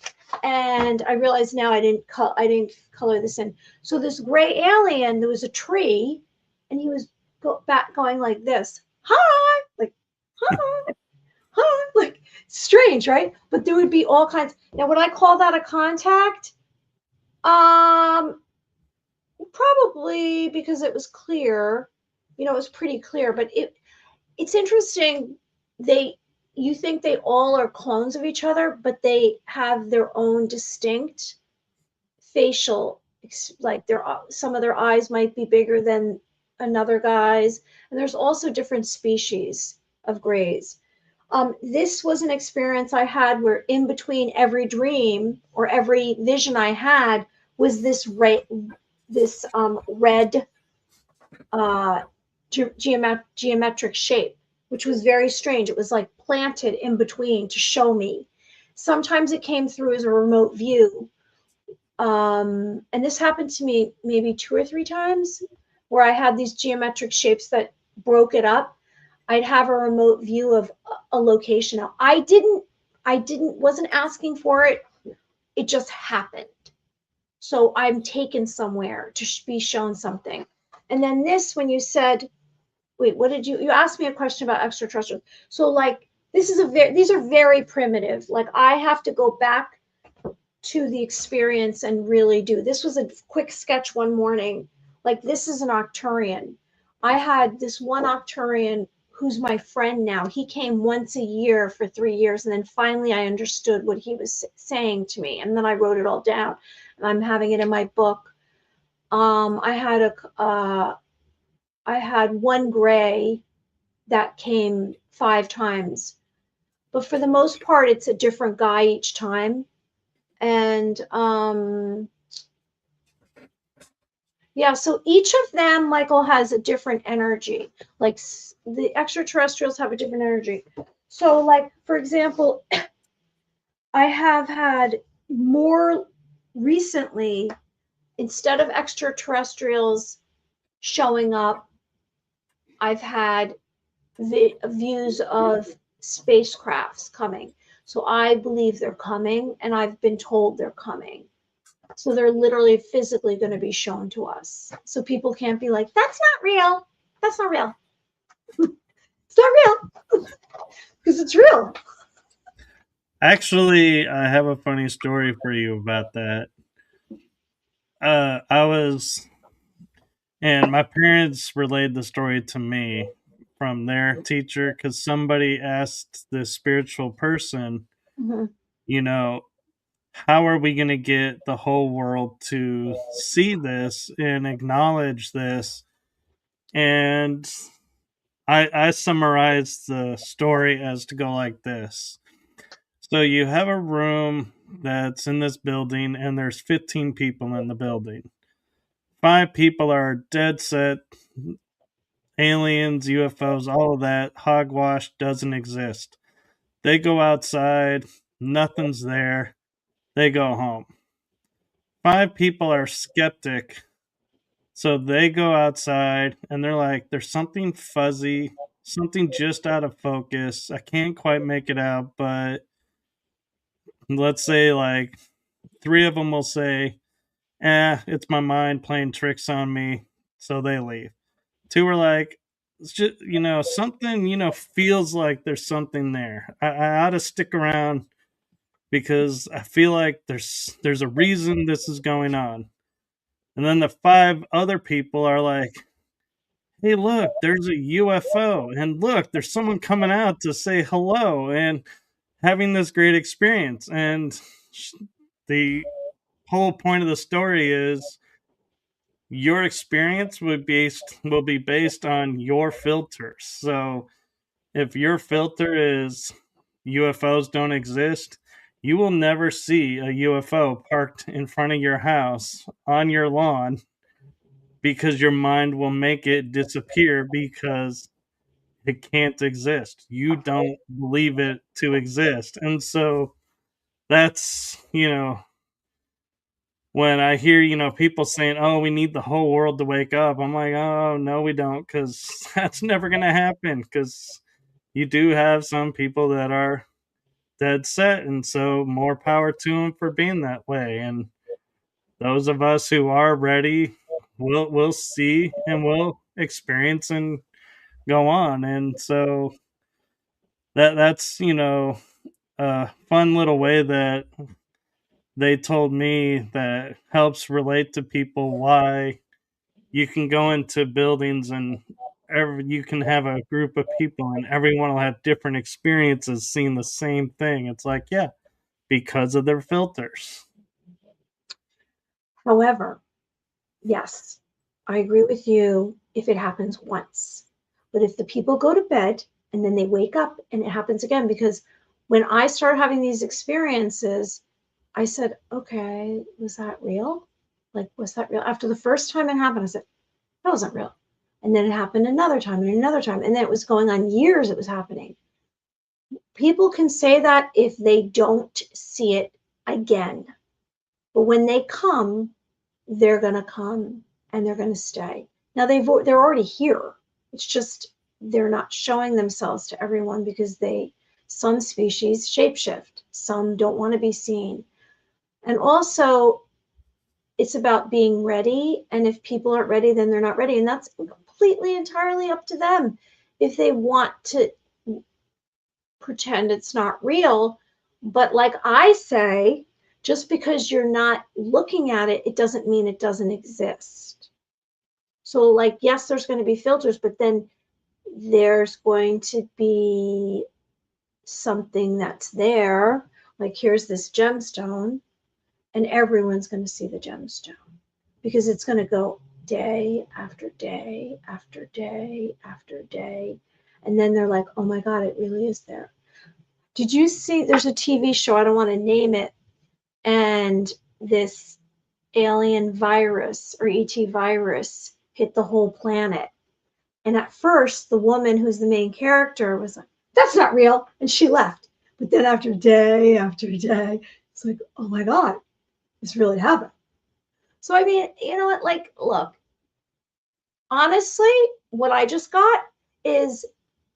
[SPEAKER 2] and I realized now I didn't color this in. So this gray alien, there was a tree, and he was going like this. Hi, like hi, hi, like strange, right? But there would be all kinds. Now, would I call that a contact? Probably, because it was clear. It was pretty clear, but it's interesting. You think they all are clones of each other, but they have their own distinct facial, like some of their eyes might be bigger than another guy's, and there's also different species of grays. This was an experience I had where in between every dream or every vision I had was this red geometric shape, which was very strange. It was like planted in between to show me. Sometimes it came through as a remote view. And this happened to me maybe 2 or 3 times, where I had these geometric shapes that broke it up. I'd have a remote view of a location. Now, wasn't asking for it. It just happened. So I'm taken somewhere to be shown something. And then this, when you said, wait, what did you asked me a question about extraterrestrials. So like, these are very primitive. Like, I have to go back to the experience and really do. This was a quick sketch one morning. Like, this is an Arcturian. I had this one Arcturian who's my friend now. He came once a year for 3 years, and then finally I understood what he was saying to me, and then I wrote it all down, and I'm having it in my book. I had one gray that came 5 times, but for the most part, it's a different guy each time. And yeah, so each of them, Michael, has a different energy. Like, the extraterrestrials have a different energy. So, like, for example, I have had more recently, instead of extraterrestrials showing up, I've had views of spacecrafts coming. So I believe they're coming, and I've been told they're coming. So they're literally physically going to be shown to us. So people can't be like, that's not real. That's not real. It's not real. Because it's real.
[SPEAKER 1] Actually, I have a funny story for you about that. I was, and my parents relayed the story to me from their teacher because somebody asked this spiritual person,
[SPEAKER 2] Mm-hmm.
[SPEAKER 1] you know, how are we going to get the whole world to see this and acknowledge this? And I summarized the story as to go like this. So you have a room that's in this building, and there's 15 people in the building. 5 people are dead set aliens, UFOs, all of that. Hogwash doesn't exist. They go outside, nothing's there. They go home. 5 people are skeptic. So they go outside and they're like, there's something fuzzy, something just out of focus. I can't quite make it out, but let's say like 3 of them will say, it's my mind playing tricks on me. So they leave. 2 are like, it's just, something, feels like there's something there. I ought to stick around because I feel like there's a reason this is going on. And then the 5 other people are like, hey, look, there's a UFO. And look, there's someone coming out to say hello and having this great experience. And the whole point of the story is your experience will be based on your filters. So if your filter is UFOs don't exist, you will never see a UFO parked in front of your house on your lawn because your mind will make it disappear because it can't exist. You don't believe it to exist. And so that's, when I hear, people saying, oh, we need the whole world to wake up, I'm like, oh, no, we don't, because that's never going to happen. Because you do have some people that are dead set. And so more power to them for being that way. And those of us who are ready, we'll see and we'll experience and go on. And so that's a fun little way that they told me that helps relate to people why you can go into buildings and you can have a group of people and everyone will have different experiences seeing the same thing. It's like, yeah, because of their filters.
[SPEAKER 2] However, yes, I agree with you if it happens once. But if the people go to bed and then they wake up and it happens again, because when I started having these experiences, I said, okay, was that real? Like, was that real? After the first time it happened, I said, that wasn't real. And then it happened another time and another time. And then it was going on years, it was happening. People can say that if they don't see it again. But when they come, they're going to come and they're going to stay. Now they're already here. It's just they're not showing themselves to everyone because some species shapeshift, some don't want to be seen. And also it's about being ready, and if people aren't ready, then they're not ready, and that's completely entirely up to them. If they want to pretend it's not real, but like I say, just because you're not looking at it, it doesn't mean it doesn't exist. So like, yes, there's going to be filters, but then there's going to be something that's there. Like, here's this gemstone, and everyone's going to see the gemstone because it's going to go day after day after day after day. And then they're like, oh my God, it really is there. Did you see, there's a TV show, I don't want to name it, and this alien virus or ET virus hit the whole planet. And at first, the woman who's the main character was like, that's not real. And she left. But then after day after day, it's like, oh my God, this really happened. So, I mean, you know what? Like, look, honestly, what I just got is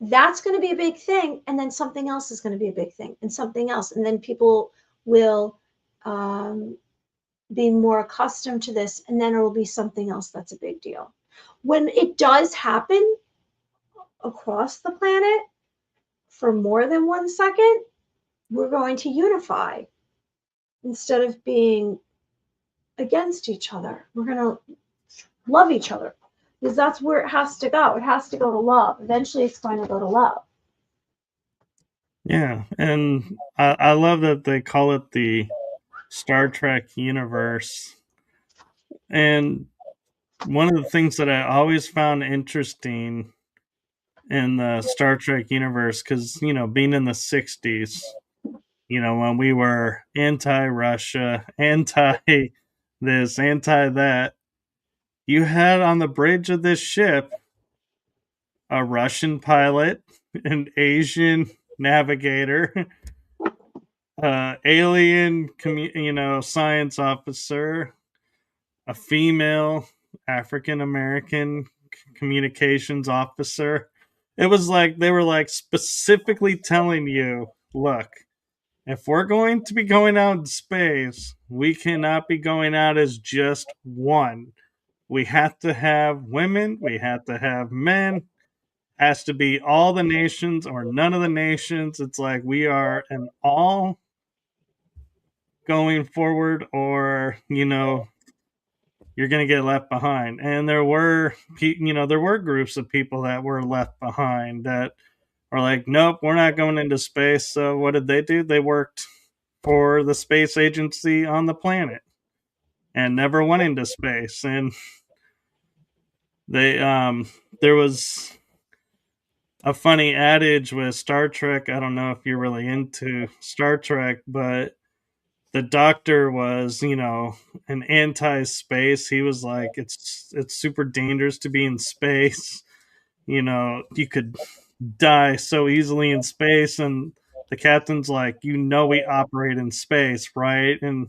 [SPEAKER 2] that's going to be a big thing. And then something else is going to be a big thing and something else. And then people will be more accustomed to this. And then it will be something else that's a big deal. When it does happen across the planet for more than 1 second, we're going to unify instead of being against each other. We're going to love each other because that's where it has to go. It has to go to love. Eventually, it's going to go to love.
[SPEAKER 1] Yeah, and I love that they call it the Star Trek universe. And one of the things that I always found interesting in the Star Trek universe, because, being in the 60s, when we were anti Russia, anti this, anti that, you had on the bridge of this ship a Russian pilot, an Asian navigator, alien, science officer, a female African American communications officer. It was like they were like specifically telling you, look, if we're going to be going out in space, we cannot be going out as just one. We have to have women, we have to have men, has to be all the nations or none of the nations. It's like we are an all going forward, or you're going to get left behind. And there were groups of people that were left behind that are like, nope, we're not going into space. So what did they do? They worked for the space agency on the planet and never went into space. And they there was a funny adage with Star Trek. I don't know if you're really into Star Trek, but the doctor was, an anti-space. He was like, it's super dangerous to be in space. You could die so easily in space. And the captain's like, we operate in space, right? And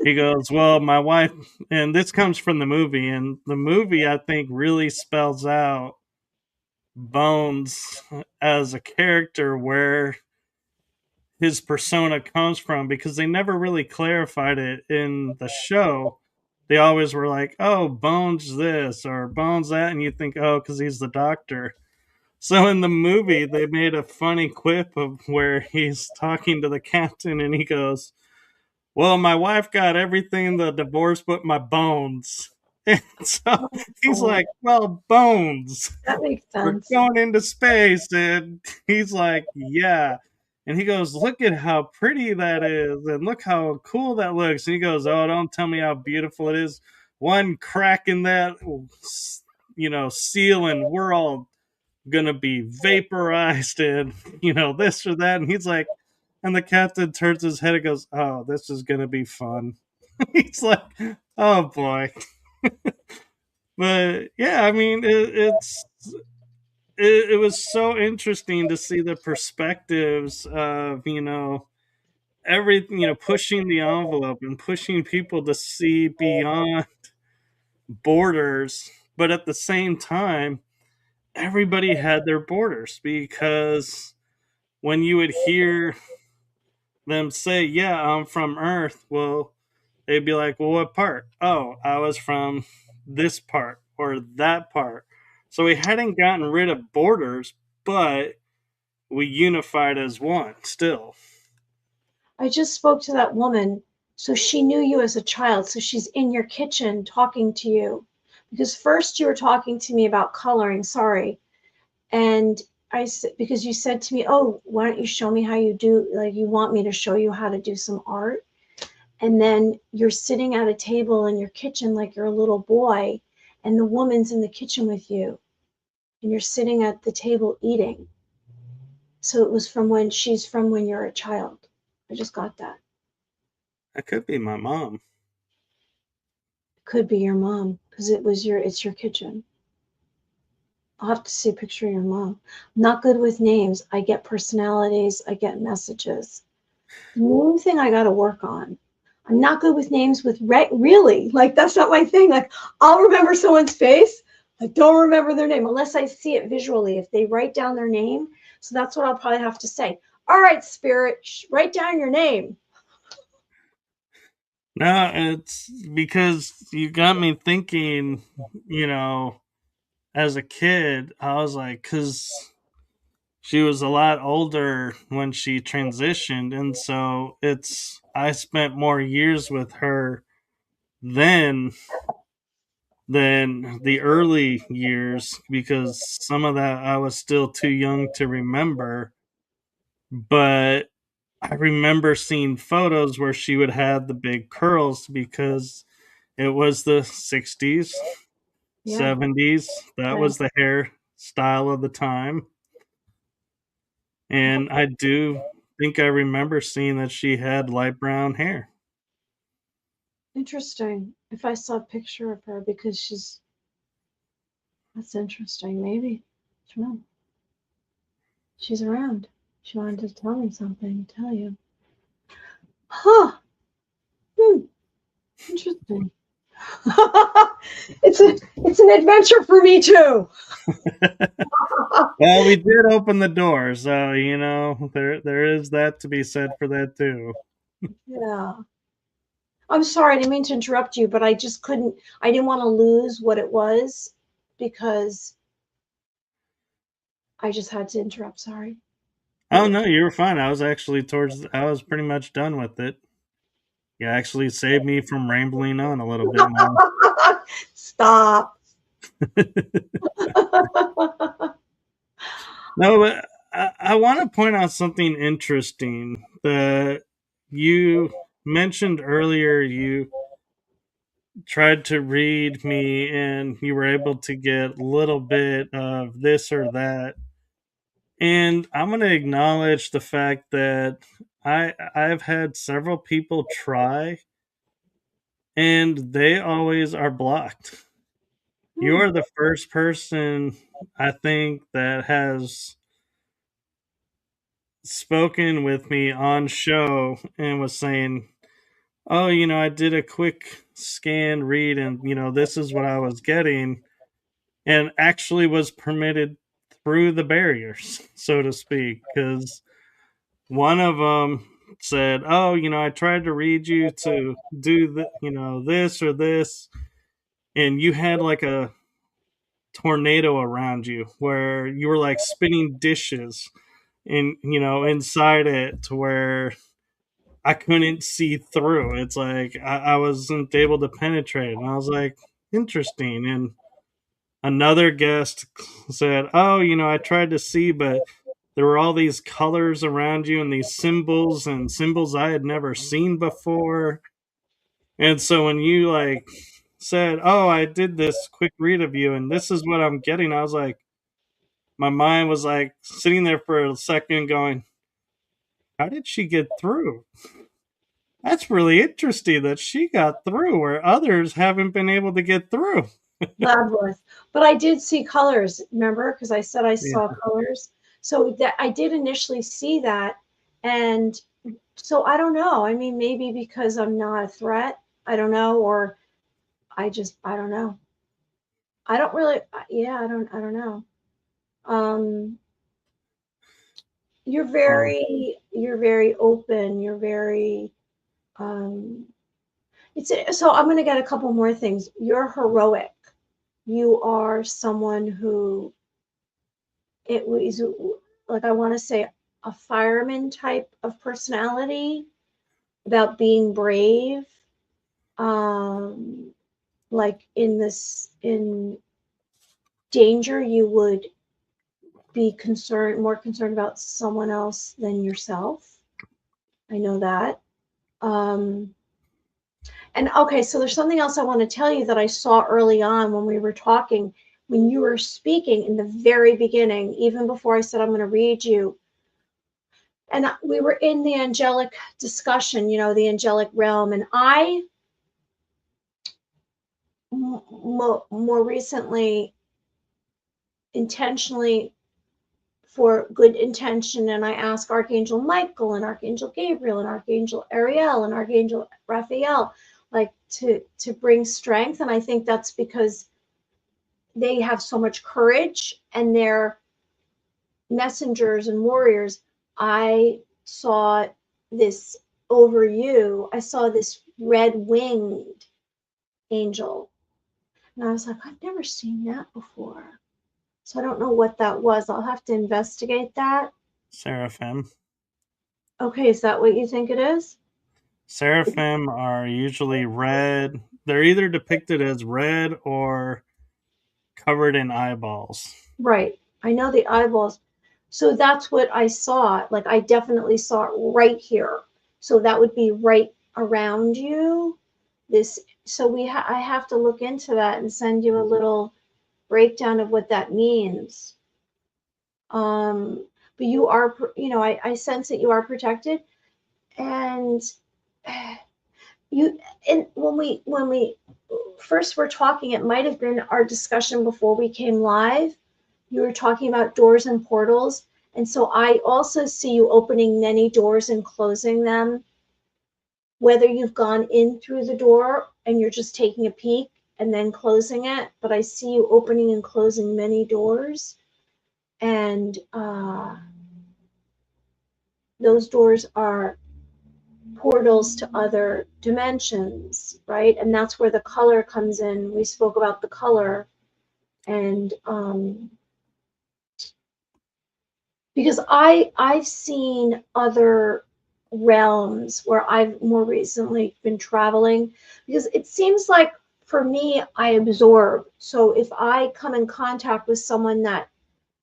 [SPEAKER 1] he goes, well, my wife, and this comes from the movie, and the movie, I think, really spells out Bones as a character, where his persona comes from, because they never really clarified it in the show. They always were like, oh, Bones this or Bones that, and you think, oh, because he's the doctor. So in the movie, they made a funny quip of where he's talking to the captain and he goes, well, my wife got everything in the divorce but my bones. And so he's like, well, bones.
[SPEAKER 2] That makes
[SPEAKER 1] We're
[SPEAKER 2] sense.
[SPEAKER 1] going into space. And he's like, yeah. And he goes, look at how pretty that is. And look how cool that looks. And he goes, oh, don't tell me how beautiful it is. One crack in that, seal, and we're all going to be vaporized and, this or that. And he's like, and the captain turns his head and goes, oh, this is going to be fun. He's like, oh boy. But yeah, I mean, it was so interesting to see the perspectives of, everything, pushing the envelope and pushing people to see beyond borders. But at the same time, everybody had their borders, because when you would hear them say, "Yeah, I'm from Earth," well, they'd be like, "Well, what part?" "Oh, I was from this part or that part." So we hadn't gotten rid of borders, but we unified as one still.
[SPEAKER 2] I just spoke to that woman. So she knew you as a child. So she's in your kitchen talking to you. Because first you were talking to me about coloring, sorry. And I said, because you said to me, "Oh, why don't you show me how you do, like you want me to show you how to do some art." And then you're sitting at a table in your kitchen like you're a little boy, and the woman's in the kitchen with you, and you're sitting at the table eating. So it was she's from when you're a child. I just got that.
[SPEAKER 1] That could be my mom.
[SPEAKER 2] Could be your mom, because it's your kitchen. I'll have to see a picture of your mom. I'm not good with names. I get personalities, I get messages. The name thing I got to work on. I'm not good with names with really. Like, that's not my thing. Like, I'll remember someone's face. I don't remember their name unless I see it visually. If they write down their name. So that's what I'll probably have to say. All right, spirit, write down your name.
[SPEAKER 1] No, it's because you got me thinking, as a kid, I was like, because she was a lot older when she transitioned. And so I spent more years with her then than the early years, because some of that I was still too young to remember. But I remember seeing photos where she would have the big curls, because it was the 60s,
[SPEAKER 2] Yeah.
[SPEAKER 1] 70s. That
[SPEAKER 2] Right.
[SPEAKER 1] was the hair style of the time. And I do think I remember seeing that she had light brown hair.
[SPEAKER 2] Interesting. If I saw a picture of her, because that's interesting. Maybe. Sure. She's around. She wanted to tell me something, tell you. Huh. Hmm. Interesting. It's an adventure for me too.
[SPEAKER 1] Well, we did open the door, so there is that to be said for that too.
[SPEAKER 2] Yeah. I'm sorry, I didn't mean to interrupt you, but I just couldn't, I didn't want to lose what it was because I just had to interrupt. Sorry.
[SPEAKER 1] Oh
[SPEAKER 2] What?
[SPEAKER 1] no, you were fine. I was pretty much done with it. You actually saved me from rambling on a little bit more.
[SPEAKER 2] Stop.
[SPEAKER 1] No, but I want to point out something interesting that you mentioned earlier. You tried to read me and you were able to get a little bit of this or that. And I'm going to acknowledge the fact that I've had several people try and they always are blocked. You
[SPEAKER 2] Hmm.
[SPEAKER 1] are the first person I think that has spoken with me on show and was saying, "Oh, I did a quick scan read and this is what I was getting," and actually was permitted through the barriers, so to speak, cuz one of them said, "Oh, I tried to read you to do this or this, and you had like a tornado around you where you were like spinning dishes in inside it, to where I couldn't see through. It's like I wasn't able to penetrate." And I was like, interesting. And another guest said, "Oh, I tried to see, but there were all these colors around you and these symbols and symbols I had never seen before." And so when you like said, "Oh, I did this quick read of you and this is what I'm getting," I was like, my mind was like sitting there for a second going, how did she get through? That's really interesting that she got through where others haven't been able to get through.
[SPEAKER 2] Fabulous. But I did see colors, remember? Because I said I
[SPEAKER 1] Yeah.
[SPEAKER 2] saw colors. So that I did initially see that. And So I don't know. I mean, maybe because I'm not a threat. I don't know, or I don't know. I don't really. Yeah, I don't know. Um,
[SPEAKER 1] Well,
[SPEAKER 2] you're very open. You're very. Um, it's so I'm going to get a couple more things. You're heroic. You are someone who it was like I want to say a fireman type of personality about being brave. Um, like in danger, you would be more concerned about someone else than yourself. I know that. Um, and okay, so there's something else I want to tell you that I saw early on when we were talking, when you were speaking in the very beginning, even before I said I'm going to read you. And we were in the angelic discussion, the angelic realm. And I more recently intentionally for good intention, and I ask Archangel Michael and Archangel Gabriel and Archangel Ariel and Archangel Raphael, like to bring strength. And I think that's because they have so much courage and they're messengers and warriors. I saw this over you. I saw this red winged angel, and I was like, I've never seen that before. So I don't know what that was. I'll have to investigate that.
[SPEAKER 1] seraphim.
[SPEAKER 2] Okay, is that what you think it is?
[SPEAKER 1] Seraphim are usually red. They're either depicted as red or covered in eyeballs.
[SPEAKER 2] Right. I know the eyeballs. So that's what I saw. Like I definitely saw it right here. So that would be right around you. This so I have to look into that and send you a little breakdown of what that means. But you are, I sense that you are protected, and you. And when we first were talking, it might have been our discussion before we came live. You were talking about doors and portals, and so I also see you opening many doors and closing them. Whether you've gone in through the door and you're just taking a peek and then closing it, but I see you opening and closing many doors. And those doors are portals to other dimensions, right? And that's where the color comes in. We spoke about the color, and because I've seen other realms where I've more recently been traveling, because it seems like for me I absorb. So if I come in contact with someone that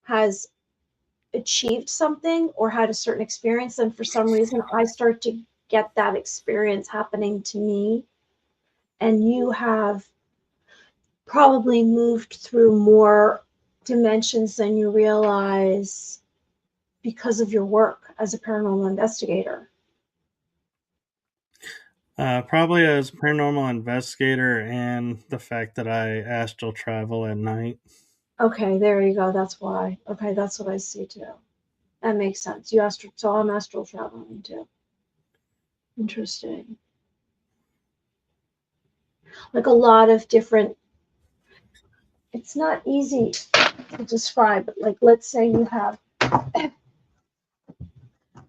[SPEAKER 2] has achieved something or had a certain experience, then for some reason I start to get that experience happening to me. And you have probably moved through more dimensions than you realize because of your work as a paranormal investigator.
[SPEAKER 1] Probably as a paranormal investigator and the fact that I astral travel at night.
[SPEAKER 2] Okay, there you go. That's why. Okay, that's what I see too. That makes sense. So I'm astral traveling too. Interesting. Like a lot of different. It's not easy to describe, but like let's say you have.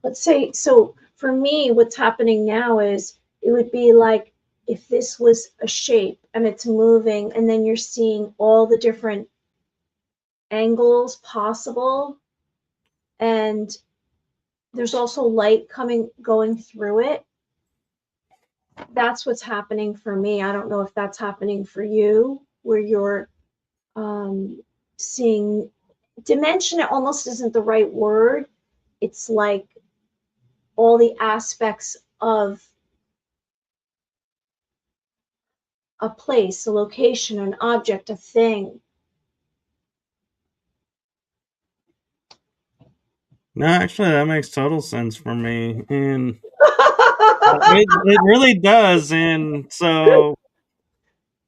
[SPEAKER 2] Let's say so. For me, what's happening now is it would be like if this was a shape and it's moving, and then you're seeing all the different angles possible, and there's also light going through it. That's what's happening for me. I don't know if that's happening for you, where you're seeing dimension. It almost isn't the right word. It's like all the aspects of a place, a location, an object, a thing.
[SPEAKER 1] No, actually, that makes total sense for me, and it really does. And so,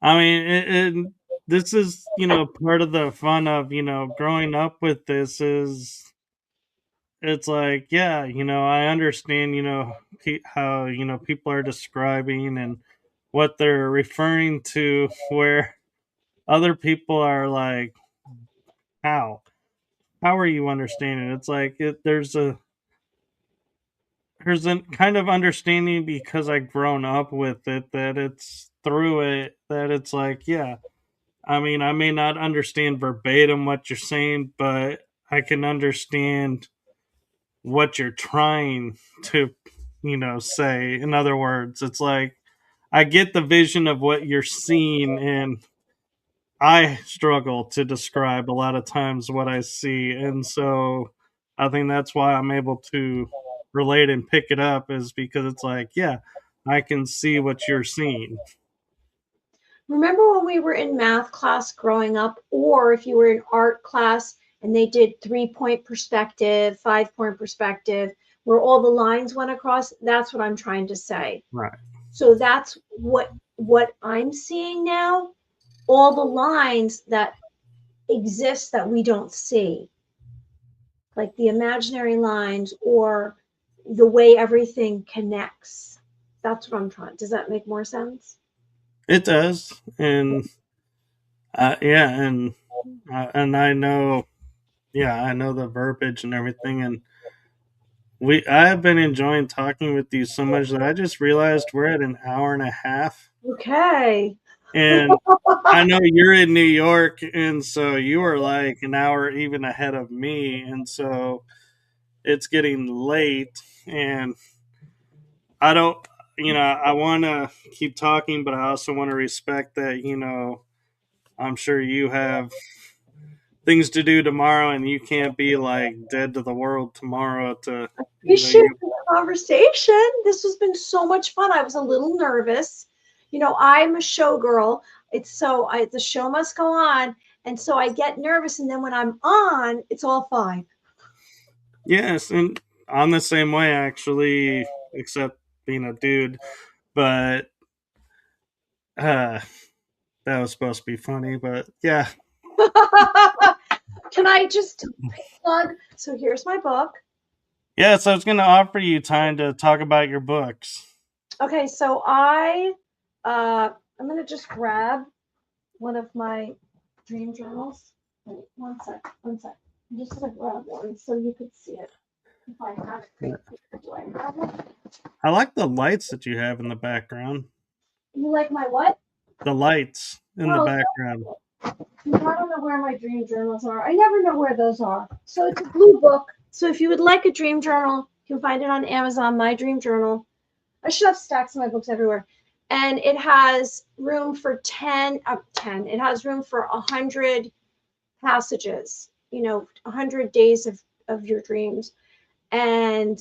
[SPEAKER 1] I mean, this is part of the fun of growing up with this is it's like, yeah, I understand, how, people are describing and what they're referring to, where other people are like, how? How are you understanding? It's like there's a kind of understanding because I've grown up with it, that it's through it that it's like, yeah. I mean, I may not understand verbatim what you're saying, but I can understand what you're trying to, say. In other words, it's like I get the vision of what you're seeing, and I struggle to describe a lot of times what I see. And so I think that's why I'm able to relate and pick it up, is because it's like, yeah, I can see what you're seeing.
[SPEAKER 2] Remember when we were in math class growing up, or if you were in art class and they did 3-point perspective, 5-point perspective, where all the lines went across? That's what I'm trying to say.
[SPEAKER 1] Right.
[SPEAKER 2] So that's what I'm seeing now. All the lines that exist that we don't see, like the imaginary lines or the way everything connects. That's what I'm trying. Does that make more sense?
[SPEAKER 1] It does. And yeah, and I know, yeah, I know the verbiage and everything, and I have been enjoying talking with you so much that I just realized we're at an hour and a half,
[SPEAKER 2] Okay.
[SPEAKER 1] and I know you're in New York, and so you are like an hour even ahead of me, and so it's getting late, and I don't, I want to keep talking, but I also want to respect that, I'm sure you have things to do tomorrow, and you can't be like dead to the world tomorrow to,
[SPEAKER 2] Appreciate
[SPEAKER 1] you.
[SPEAKER 2] the conversation. This has been so much fun. I was a little nervous. I'm a showgirl. The show must go on, and so I get nervous, and then when I'm on, it's all fine.
[SPEAKER 1] Yes, and I'm the same way actually, except being a dude. But uh that was supposed to be funny, but yeah.
[SPEAKER 2] Can I just plug? So here's my book.
[SPEAKER 1] Yeah, so I was gonna offer you time to talk about your books.
[SPEAKER 2] Okay, so I'm gonna just grab one of my dream journals. Wait, one sec. I'm just gonna grab one so you could see it. If I have it, do I have it?
[SPEAKER 1] I like the lights that you have in the background.
[SPEAKER 2] You like my what?
[SPEAKER 1] The lights in the
[SPEAKER 2] Oh,
[SPEAKER 1] background.
[SPEAKER 2] I don't know where my dream journals are. I never know where those are. So it's a blue book. So if you would like a dream journal, you can find it on Amazon, My Dream Journal. I should have stacks of my books everywhere. And it has room for 10. It has room for 100 passages, 100 days of your dreams. And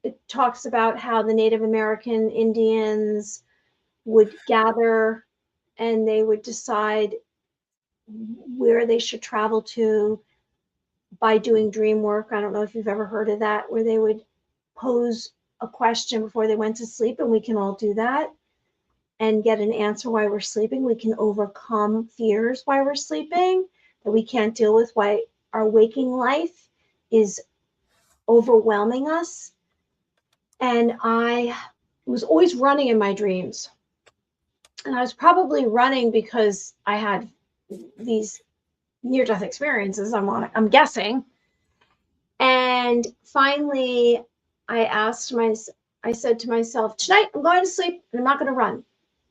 [SPEAKER 2] it talks about how the Native American Indians would gather and they would decide where they should travel to by doing dream work. I don't know if you've ever heard of that, where they would pose a question before they went to sleep, and we can all do that and get an answer while we're sleeping. We can overcome fears while we're sleeping that we can't deal with, why our waking life is overwhelming us. And I was always running in my dreams. And I was probably running because I had these near-death experiences, I'm guessing. And finally, I said to myself, tonight I'm going to sleep and I'm not going to run.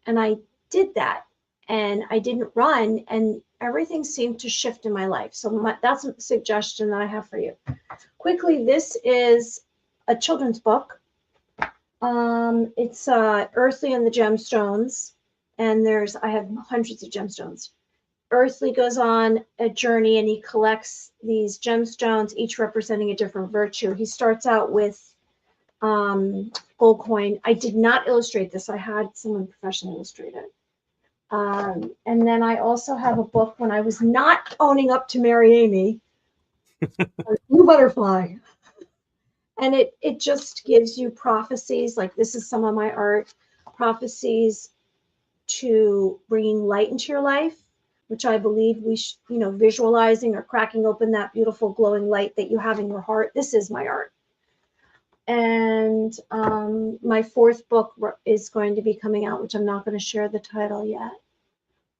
[SPEAKER 2] And I did that. And I didn't run, and everything seemed to shift in my life. So that's a suggestion that I have for you. Quickly, this is a children's book. It's Earthly and the Gemstones. And I have hundreds of gemstones. Earthly goes on a journey and he collects these gemstones, each representing a different virtue. He starts out with gold coin. I did not illustrate this. I had someone professionally illustrate it. And then I also have a book when I was not owning up to Mary Amy, Blue Butterfly. And it just gives you prophecies. Like, this is some of my art, prophecies to bringing light into your life, which I believe we should, visualizing or cracking open that beautiful glowing light that you have in your heart. This is my art. And my fourth book is going to be coming out, which I'm not going to share the title yet,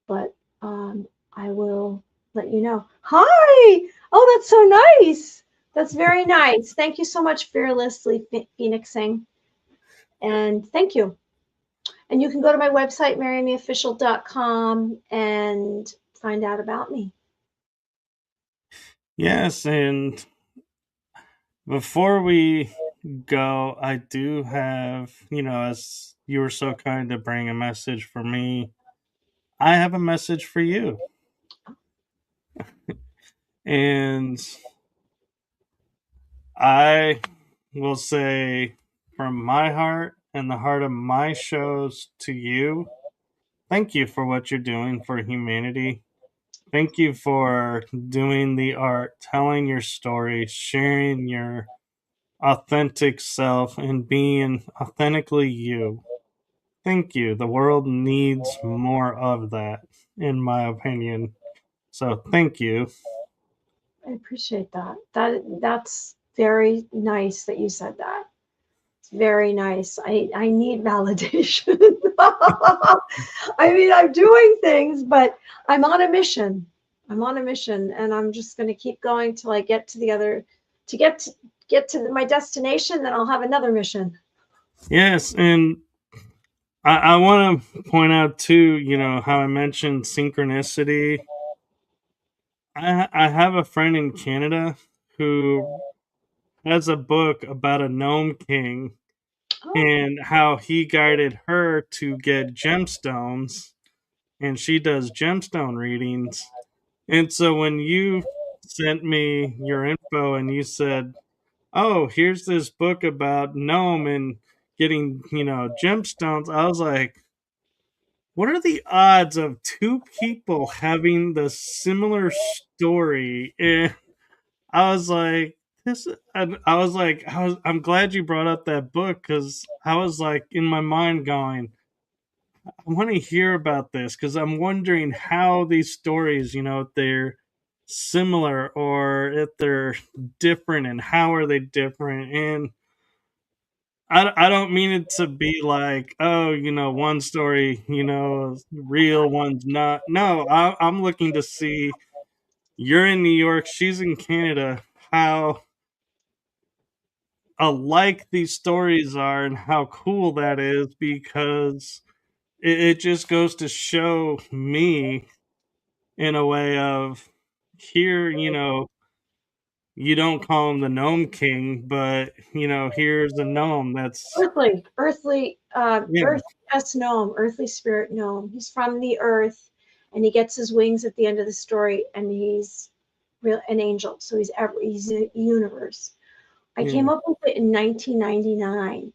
[SPEAKER 2] but I will let you know. Hi! Oh, that's so nice. That's very nice. Thank you so much, Fearlessly Phoenixing. And thank you. And you can go to my website, marrymeofficial.com, and find out about me.
[SPEAKER 1] Yes, and before we go, I do have, as you were so kind to bring a message for me, I have a message for you. And I will say from my heart and the heart of my shows to you, thank you for what you're doing for humanity. Thank you for doing the art, telling your story, sharing your authentic self, and being authentically you. Thank you. The world needs more of that, in my opinion. So thank you.
[SPEAKER 2] I appreciate that. That's very nice that you said that. It's very nice. I need validation. I mean, I'm doing things, but I'm on a mission. I'm on a mission, and I'm just going to keep going till I get to the other, to get to my destination. Then I'll have another mission.
[SPEAKER 1] Yes, and I want to point out too, how I mentioned synchronicity. I have a friend in Canada who has a book about a gnome king
[SPEAKER 2] Oh,
[SPEAKER 1] and how he guided her to get gemstones, and she does gemstone readings. And so when you sent me your info and you said, "Oh, here's this book about gnome and getting, gemstones," I was like, what are the odds of two people having the similar story? And I was like, I'm glad you brought up that book, because I was like in my mind going, I want to hear about this, because I'm wondering how these stories, if they're similar or if they're different, and how are they different. And I don't mean it to be like, oh, one story, is real, one's not. No, I'm looking to see, you're in New York, she's in Canada, how alike these stories are and how cool that is, because it just goes to show me in a way of, here, you don't call him the Gnome King, but here's a gnome that's,
[SPEAKER 2] earth
[SPEAKER 1] yeah,
[SPEAKER 2] S gnome, earthly spirit gnome. He's from the earth, and he gets his wings at the end of the story, and he's real an angel. So he's a universe. I
[SPEAKER 1] yeah,
[SPEAKER 2] came up with it in 1999,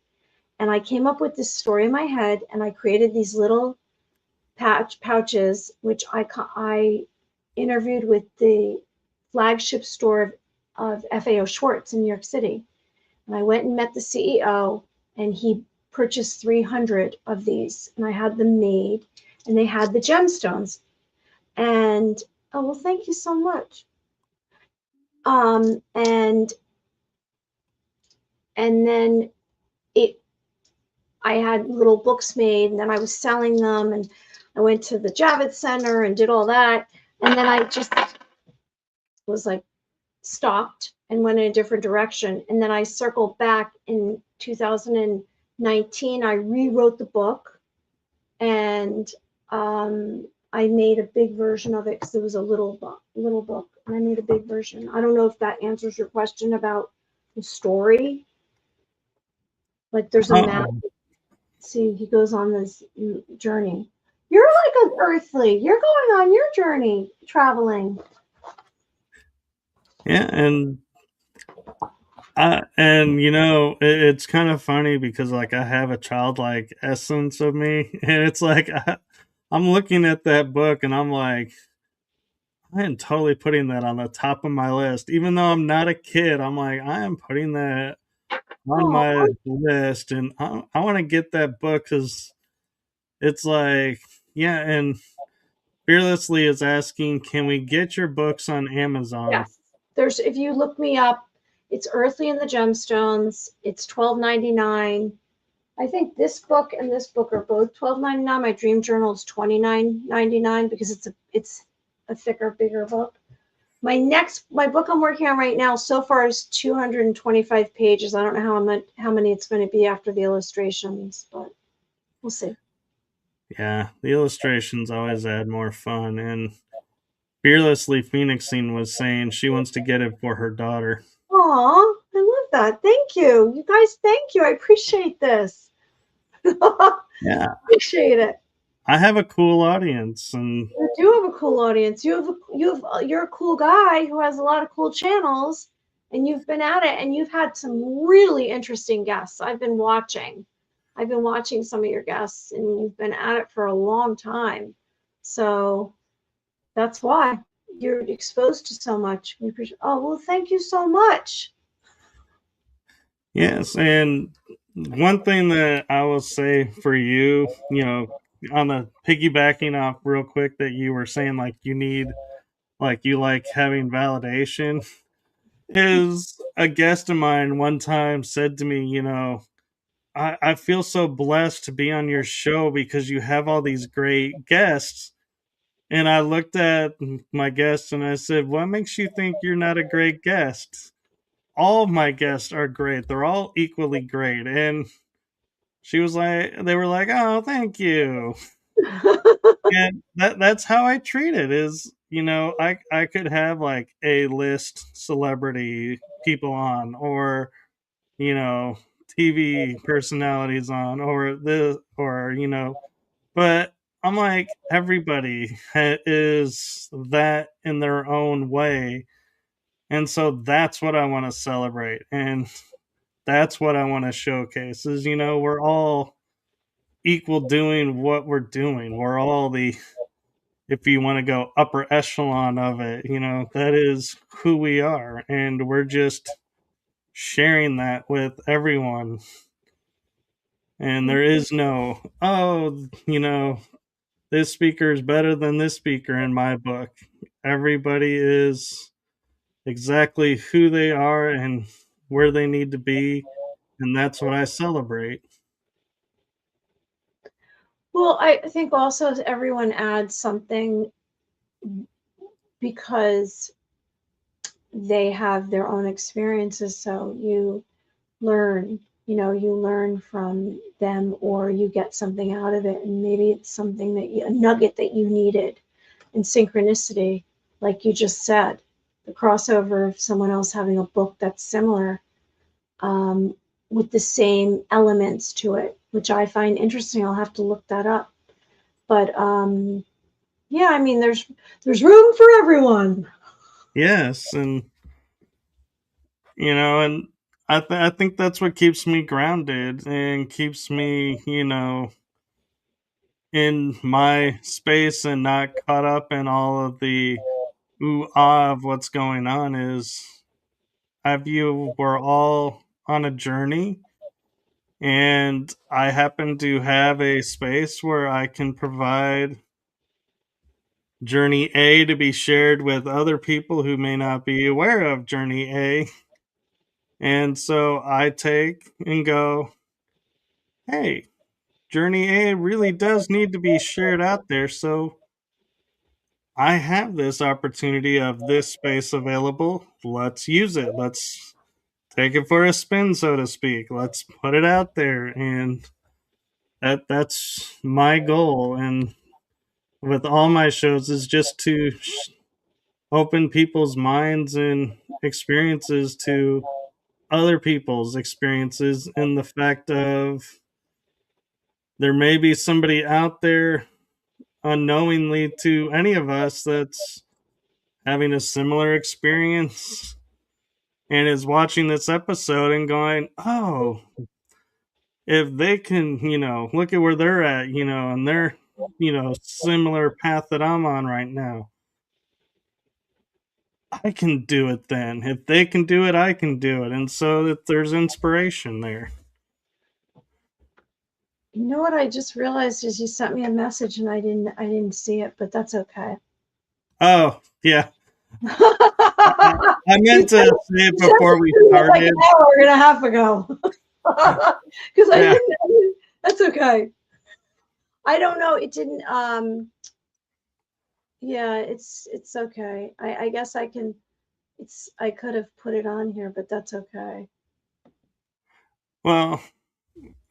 [SPEAKER 2] and I came up with this story in my head, and I created these little pouches, which I interviewed with the flagship store of FAO Schwartz in New York City. And I went and met the CEO, and he purchased 300 of these, and I had them made, and they had the gemstones. And oh, well, thank you so much. And then it, I had little books made, and then I was selling them, and I went to the Javits Center and did all that, and then I just was like stopped and went in a different direction. And then I circled back in 2019. I rewrote the book, and I made a big version of it because it was a little book, and I made a big version. I don't know if that answers your question about the story. Like there's a map.
[SPEAKER 1] uh-oh.
[SPEAKER 2] See, he goes on this journey. You're like an earthly. You're going on your journey, traveling.
[SPEAKER 1] Yeah, and it's kind of funny, because like I have a childlike essence of me, and it's like I'm looking at that book and I'm like, I am totally putting that on the top of my list, even though I'm not a kid. I'm like, I am putting that on
[SPEAKER 2] Oh,
[SPEAKER 1] my list, and I want to get that book, because it's like, yeah, and Fearlessly is asking, can we get your books on Amazon?
[SPEAKER 2] Yes. There's, if you look me up, it's Earthly and the Gemstones. It's $12.99. I think this book and this book are both $12.99. My dream journal is $29.99 because it's a thicker, bigger book. My book I'm working on right now so far is 225 pages. I don't know how many it's going to be after the illustrations, but we'll see.
[SPEAKER 1] Yeah, the illustrations always add more fun. And Fearlessly Phoenixing was saying she wants to get it for her daughter.
[SPEAKER 2] Aw, I love that. Thank you. You guys, thank you. I appreciate this.
[SPEAKER 1] Yeah,
[SPEAKER 2] Appreciate it.
[SPEAKER 1] I have a cool audience, and
[SPEAKER 2] You do have a cool audience. You're a cool guy who has a lot of cool channels, and you've been at it, and you've had some really interesting guests. I've been watching. I've been watching some of your guests, and you've been at it for a long time. So that's why you're exposed to so much. We appreciate. Oh well, thank you so much.
[SPEAKER 1] yes, and one thing that I will say for you, on the piggybacking off real quick that you were saying, like you need, like you like having validation, is a guest of mine one time said to me, I feel so blessed to be on your show because you have all these great guests. And I looked at my guests and I said, what makes you think you're not a great guest? All of my guests are great. They're all equally great. And they were like, oh, thank you. And that's how I treat it is, I could have like a list celebrity people on, or, you know, TV personalities on, or but I'm like, everybody is that in their own way. And so that's what I want to celebrate. And that's what I want to showcase is, we're all equal doing what we're doing. We're all if you want to go upper echelon of it, that is who we are. And we're just sharing that with everyone. And there is no, oh, this speaker is better than this speaker in my book. Everybody is exactly who they are and where they need to be. And that's what I celebrate.
[SPEAKER 2] Well, I think also everyone adds something because they have their own experiences. So learn, you learn from them or you get something out of it. And maybe it's something a nugget that you needed in synchronicity, like you just said, the crossover of someone else having a book that's similar with the same elements to it, which I find interesting. I'll have to look that up. But yeah, I mean, there's room for everyone.
[SPEAKER 1] Yes. And I think that's what keeps me grounded and keeps me, in my space and not caught up in all of the ooh ah of what's going on is I view we're all on a journey, and I happen to have a space where I can provide journey A to be shared with other people who may not be aware of journey A. And so I take and go, hey, journey A really does need to be shared out there. So I have this opportunity of this space available. Let's use it. Let's take it for a spin, so to speak. Let's put it out there. And that's my goal. And with all my shows is just to open people's minds and experiences to other people's experiences, and the fact of there may be somebody out there unknowingly to any of us that's having a similar experience and is watching this episode and going, oh, if they can, look at where they're at, and they're, similar path that I'm on right now. I can do it then. If they can do it, I can do it. And so that there's inspiration there.
[SPEAKER 2] You know what I just realized is you sent me a message and I didn't see it, but that's okay.
[SPEAKER 1] Oh, yeah. I
[SPEAKER 2] You
[SPEAKER 1] meant to say it
[SPEAKER 2] sent
[SPEAKER 1] before
[SPEAKER 2] it
[SPEAKER 1] we
[SPEAKER 2] to me like
[SPEAKER 1] started.
[SPEAKER 2] an hour and a half ago. Because I
[SPEAKER 1] Yeah.
[SPEAKER 2] didn't. That's okay. I don't know. It didn't. Yeah, it's okay. I guess I can. I could have put it on here, but that's okay.
[SPEAKER 1] Well,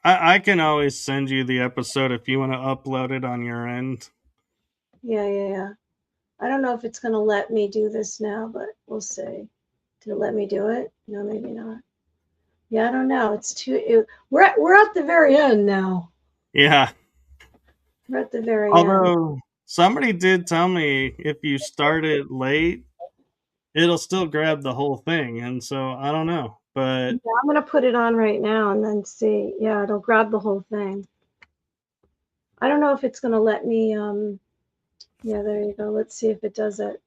[SPEAKER 1] I can always send you the episode if you want to upload it on your end.
[SPEAKER 2] Yeah. I don't know if it's going to let me do this now, but we'll see. Did it let me do it? No, maybe not. Yeah, I don't know. It's too. We're at the very end now.
[SPEAKER 1] Yeah.
[SPEAKER 2] We're at the very end.
[SPEAKER 1] Although somebody did tell me if you start it late, it'll still grab the whole thing. And so I don't know. But
[SPEAKER 2] Yeah, I'm going to put it on right now and then see. Yeah, it'll grab the whole thing. I don't know if it's going to let me. Yeah, there you go. Let's see if it does it.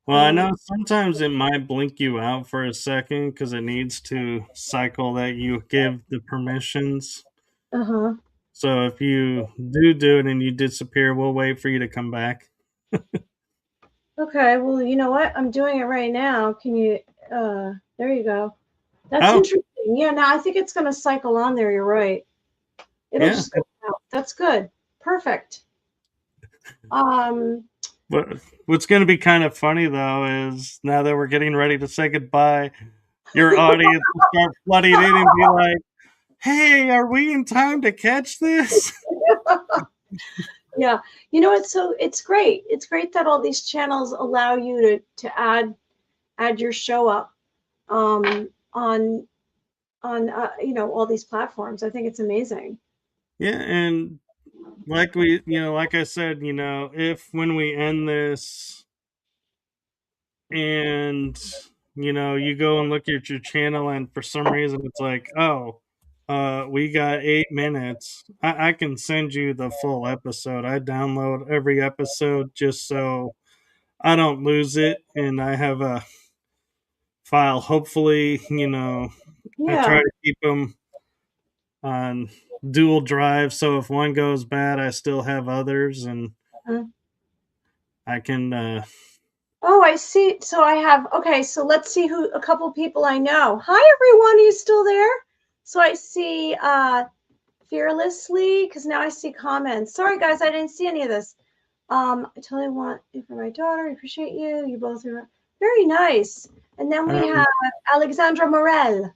[SPEAKER 1] well, I know sometimes it might blink you out for a second because it needs to cycle that you give the permissions.
[SPEAKER 2] Uh-huh.
[SPEAKER 1] So if you do it and you disappear, we'll wait for you to come back.
[SPEAKER 2] Okay, well, you know what? I'm doing it right now. Can you there you go. That's
[SPEAKER 1] Oh,
[SPEAKER 2] interesting. Yeah, now I think it's gonna cycle on there, you're right. It'll
[SPEAKER 1] yeah.
[SPEAKER 2] just go out. That's good. Perfect. Um,
[SPEAKER 1] What's going to be kind of funny though is now that we're getting ready to say goodbye, your audience will start flooding in and be like, "Hey, are we in time to catch this?"
[SPEAKER 2] yeah. You know what? So it's great. It's great that all these channels allow you to add your show up on all these platforms. I think it's amazing.
[SPEAKER 1] Yeah, and like we, like I said, if when we end this and you go and look at your channel and for some reason it's like, oh, we got 8 minutes, I can send you the full episode. I download every episode just so I don't lose it, and I have a file. Hopefully, I try
[SPEAKER 2] Yeah.
[SPEAKER 1] to keep them on dual drive, so if one goes bad I still have others, and
[SPEAKER 2] Uh,
[SPEAKER 1] I can
[SPEAKER 2] Oh, I see. So I have, okay, so let's see who a couple people I know. Hi, everyone. Are you still there? So I see Fearlessly, because now I see comments. Sorry, guys, I didn't see any of this. I totally want it for my daughter. I appreciate you. You both are very nice. And then we
[SPEAKER 1] um,
[SPEAKER 2] have Alexandra Morel.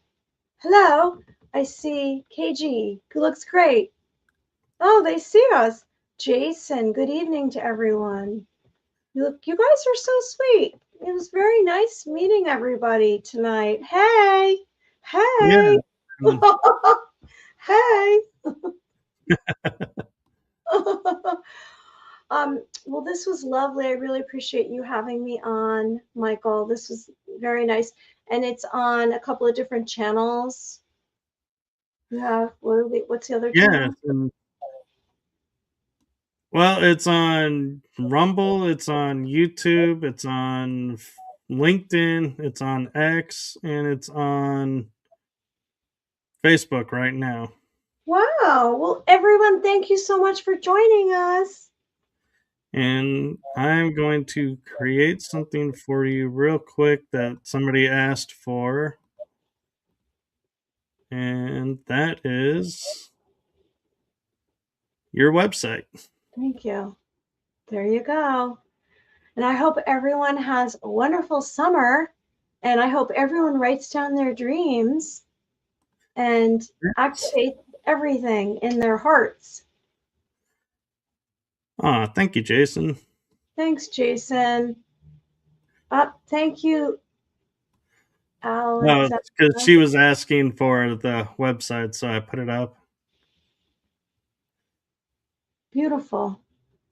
[SPEAKER 2] Hello. I see KG, who looks great. Oh, they see us. Jason, good evening to everyone. You guys are so sweet. It was very nice meeting everybody tonight. Hey,
[SPEAKER 1] yeah.
[SPEAKER 2] hey, hey. Well, this was lovely. I really appreciate you having me on, Michael. This was very nice. And it's on a couple of different channels. You have, what's the other
[SPEAKER 1] Yes,
[SPEAKER 2] channel?
[SPEAKER 1] and well, it's on Rumble, it's on YouTube, it's on LinkedIn, it's on X, and it's on Facebook right now.
[SPEAKER 2] Wow. Well, everyone, thank you so much for joining us.
[SPEAKER 1] And I'm going to create something for you real quick that somebody asked for. And that is your website.
[SPEAKER 2] Thank you. There you go. And I hope everyone has a wonderful summer. And I hope everyone writes down their dreams and activates everything in their hearts.
[SPEAKER 1] Thank you, Jason.
[SPEAKER 2] Thanks, Jason. Thank you,
[SPEAKER 1] No,
[SPEAKER 2] Alexandra.
[SPEAKER 1] because she was asking for the website, so I put it up.
[SPEAKER 2] Beautiful.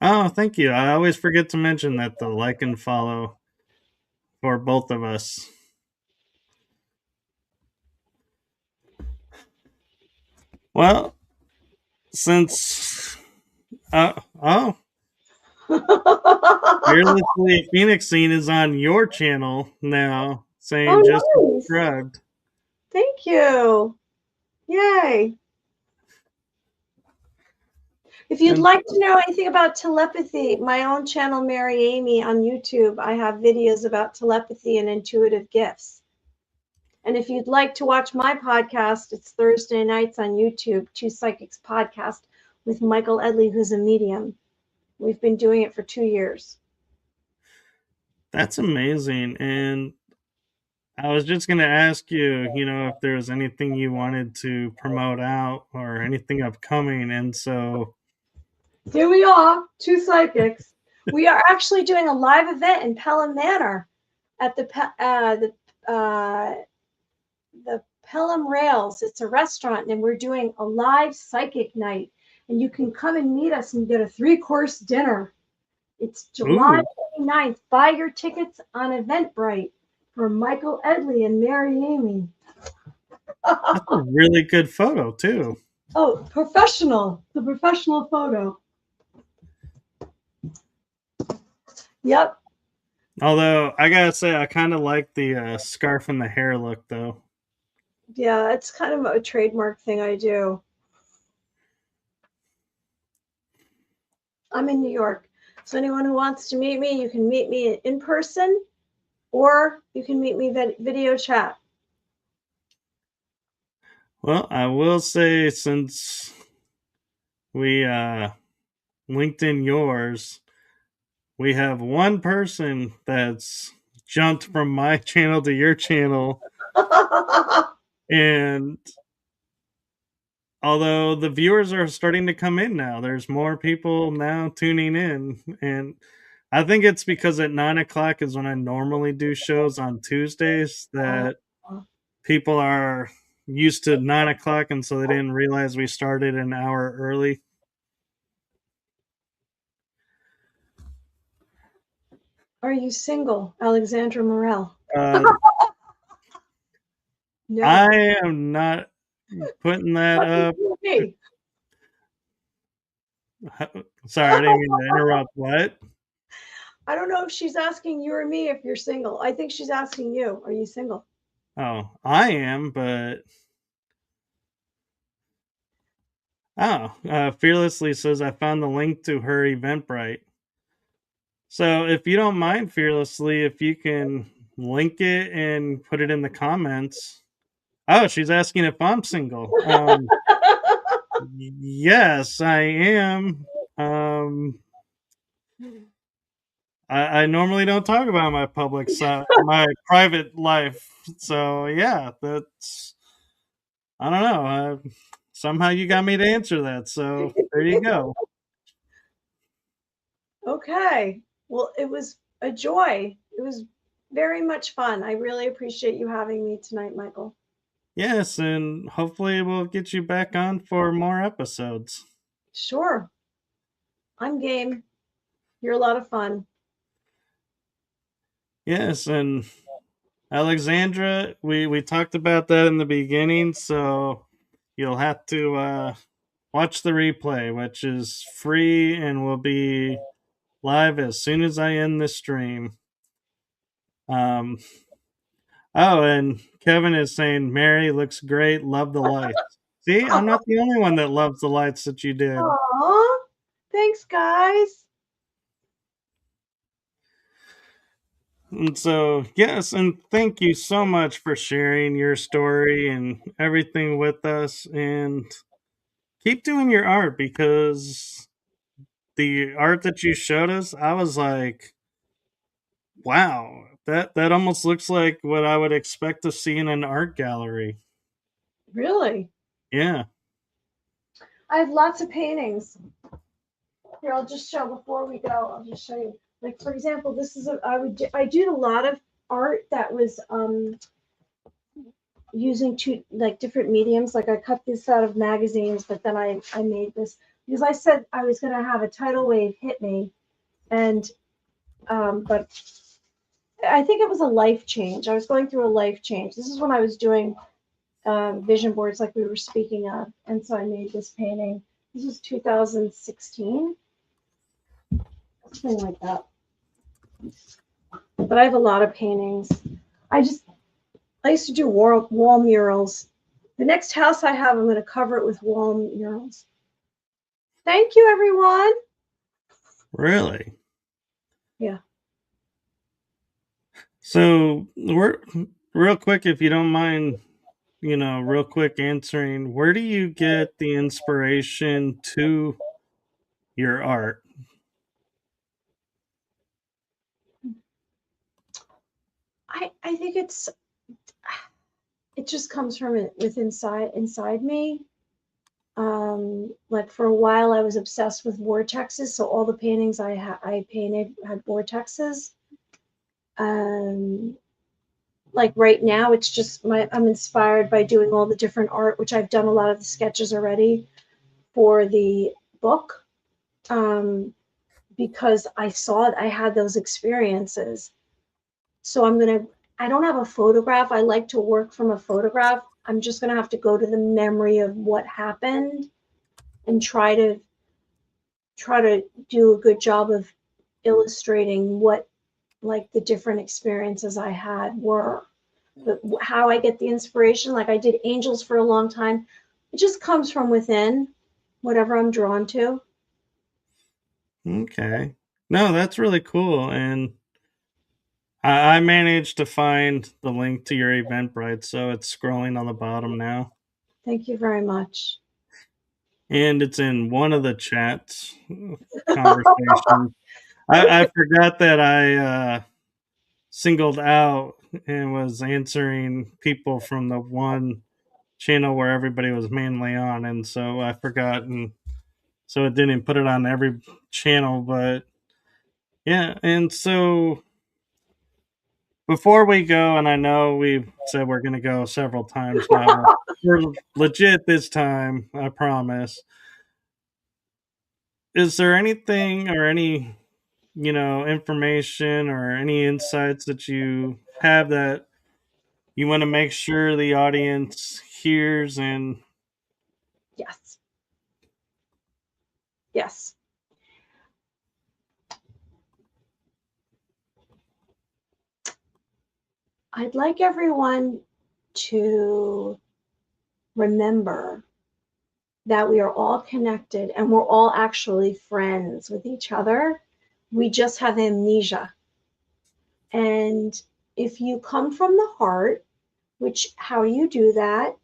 [SPEAKER 1] Oh, thank you. I always forget to mention that the like and follow for both of us. Well, since oh, Fearlessly Phoenixing is on your channel now, saying just
[SPEAKER 2] Oh, nice.
[SPEAKER 1] subscribed.
[SPEAKER 2] Thank you. Yay. If you'd like to know anything about telepathy, my own channel, Mary Amy, on YouTube, I have videos about telepathy and intuitive gifts. And if you'd like to watch my podcast, it's Thursday nights on YouTube, Two Psychics Podcast with Michael Edley, who's a medium. We've been doing it for 2 years.
[SPEAKER 1] That's amazing. And I was just going to ask you, if there was anything you wanted to promote out or anything upcoming. And so
[SPEAKER 2] here we are, Two Psychics. We are actually doing a live event in Pelham Manor at the Pelham Rails. It's a restaurant, and we're doing a live psychic night. And you can come and meet us and get a 3-course dinner. It's July 29th. Buy your tickets on Eventbrite for Michael Edley and Mary Amy.
[SPEAKER 1] That's a really good photo, too.
[SPEAKER 2] Oh, professional. The professional photo. Yep.
[SPEAKER 1] Although, I gotta say, I kind of like the scarf and the hair look, though.
[SPEAKER 2] Yeah, it's kind of a trademark thing I do. I'm in New York. So anyone who wants to meet me, you can meet me in person, or you can meet me video chat.
[SPEAKER 1] Well, I will say, since we linked in yours, we have one person that's jumped from my channel to your channel. And although the viewers are starting to come in now, there's more people now tuning in. And I think it's because at 9 o'clock is when I normally do shows on Tuesdays, that people are used to 9 o'clock, and so they didn't realize we started an hour early.
[SPEAKER 2] Are you single, Alexandra Morel?
[SPEAKER 1] No. I am not putting that up. Sorry, I didn't mean to interrupt. What?
[SPEAKER 2] I don't know if she's asking you or me if you're single. I think she's asking you. Are you single?
[SPEAKER 1] Oh, I am, but... Fearlessly says, I found the link to her Eventbrite. So if you don't mind, Fearlessly, if you can link it and put it in the comments. Oh, she's asking if I'm single. Yes, I am. I normally don't talk about my public side, my private life. So yeah, that's, I don't know. Somehow you got me to answer that. So there you go.
[SPEAKER 2] Okay. Well, it was a joy. It was very much fun. I really appreciate you having me tonight, Michael.
[SPEAKER 1] Yes, and hopefully we'll get you back on for more episodes.
[SPEAKER 2] Sure. I'm game. You're a lot of fun.
[SPEAKER 1] Yes, and Alexandra, we talked about that in the beginning, so you'll have to watch the replay, which is free and will be live as soon as I end the stream. Oh, and Kevin is saying, Mary looks great, love the lights. See, I'm not the only one that loves the lights that you did.
[SPEAKER 2] Aww. Thanks, guys.
[SPEAKER 1] And so, yes, and thank you so much for sharing your story and everything with us. And keep doing your art, because the art that you showed us, I was like, wow, that almost looks like what I would expect to see in an art gallery.
[SPEAKER 2] Really?
[SPEAKER 1] Yeah.
[SPEAKER 2] I have lots of paintings. Here, I'll just show before we go. I'll just show you. Like, for example, this is I did a lot of art that was using different mediums. Like, I cut this out of magazines, but then I made this because I said I was going to have a tidal wave hit me, and but I think it was a life change. I was going through a life change. This is when I was doing vision boards like we were speaking of, and so I made this painting. This was 2016, something like that. But I have a lot of paintings. I used to do wall murals. The next house I have, I'm going to cover it with wall murals. Thank you, everyone.
[SPEAKER 1] Really?
[SPEAKER 2] Yeah.
[SPEAKER 1] So, we're real quick, if you don't mind, real quick answering, where do you get the inspiration to your art?
[SPEAKER 2] I think it just comes from it with inside me. Like for a while, I was obsessed with vortexes, so all the paintings I painted had vortexes. Um, like right now, it's just I'm inspired by doing all the different art, which I've done a lot of the sketches already for the book, because I had those experiences. So I don't have a photograph. I like to work from a photograph. I'm just gonna have to go to the memory of what happened and try to do a good job of illustrating what like the different experiences I had were. But how I get the inspiration, like I did angels for a long time, it just comes from within, whatever I'm drawn to.
[SPEAKER 1] Okay. No, that's really cool. And I managed to find the link to your Eventbrite, so it's scrolling on the bottom now.
[SPEAKER 2] Thank you very much.
[SPEAKER 1] And it's in one of the chats conversations. I forgot that I singled out and was answering people from the one channel where everybody was mainly on, and so I forgot, and so it didn't put it on every channel. But yeah, and so before we go, and I know we've said we're going to go several times now, but we're legit this time, I promise. Is there anything or any, information or any insights that you have that you want to make sure the audience hears? And
[SPEAKER 2] Yes. Yes. I'd like everyone to remember that we are all connected and we're all actually friends with each other. We just have amnesia. And if you come from the heart, which how you do that,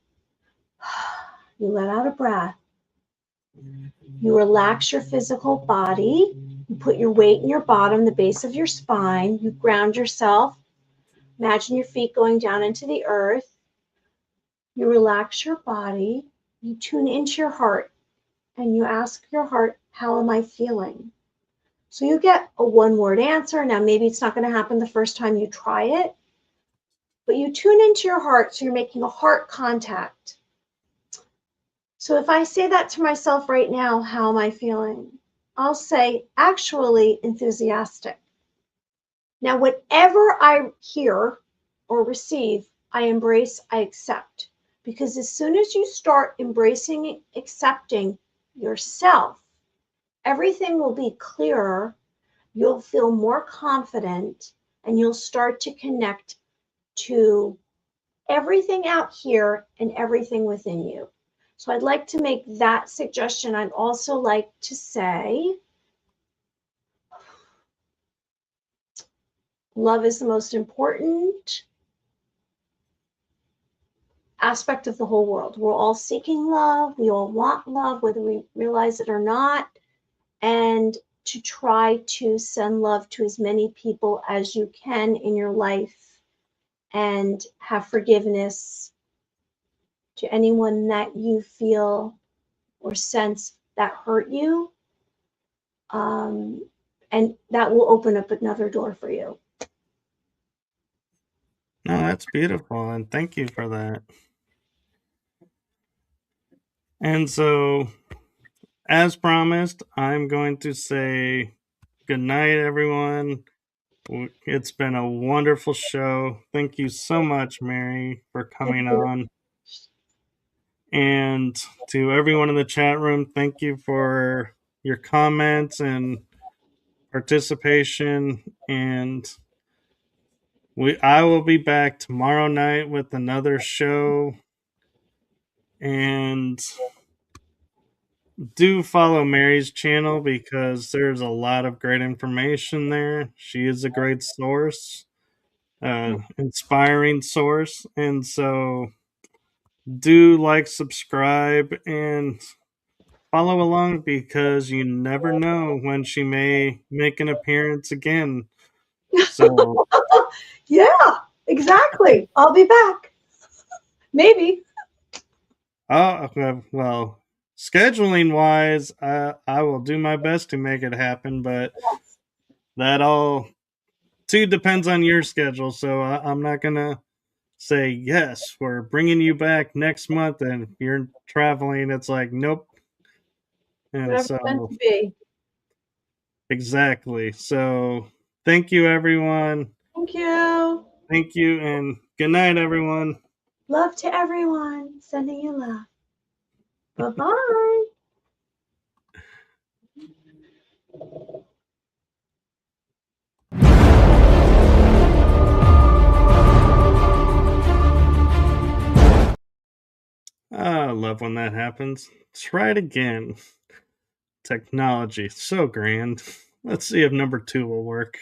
[SPEAKER 2] you let out a breath. You relax your physical body. You put your weight in your bottom, the base of your spine. You ground yourself. Imagine your feet going down into the earth. You relax your body. You tune into your heart and you ask your heart, how am I feeling? So you get a one word answer. Now, maybe it's not going to happen the first time you try it, but you tune into your heart. So you're making a heart contact. So if I say that to myself right now, how am I feeling? I'll say, actually enthusiastic. Now, whatever I hear or receive, I embrace, I accept. Because as soon as you start embracing, accepting yourself, everything will be clearer. You'll feel more confident and you'll start to connect to everything out here and everything within you. So I'd like to make that suggestion. I'd also like to say, love is the most important aspect of the whole world. We're all seeking love. We all want love, whether we realize it or not. And to try to send love to as many people as you can in your life and have forgiveness to anyone that you feel or sense that hurt you. And that will open up another door for you.
[SPEAKER 1] no, that's beautiful, and thank you for that. And so, as promised, I'm going to say good night, everyone. It's been a wonderful show. Thank you so much, Mary, for coming on. And to everyone in the chat room, thank you for your comments and participation. And I will be back tomorrow night with another show. And do follow Mary's channel because there's a lot of great information there. She is a great source, inspiring source, and so do like, subscribe, and follow along because you never know when she may make an appearance again. So,
[SPEAKER 2] Yeah, exactly. I'll be back. Maybe.
[SPEAKER 1] well, scheduling wise, I will do my best to make it happen, but that all too depends on your schedule. So I'm not gonna say yes, we're bringing you back next month, and if you're traveling, it's like nope. And
[SPEAKER 2] Whatever's meant
[SPEAKER 1] so
[SPEAKER 2] to be.
[SPEAKER 1] exactly. So thank you, everyone.
[SPEAKER 2] Thank you.
[SPEAKER 1] Thank you, and good night, everyone.
[SPEAKER 2] Love to everyone. Sending you love. Bye-bye.
[SPEAKER 1] I love when that happens. Try it again. Technology, so grand. Let's see if number 2 will work.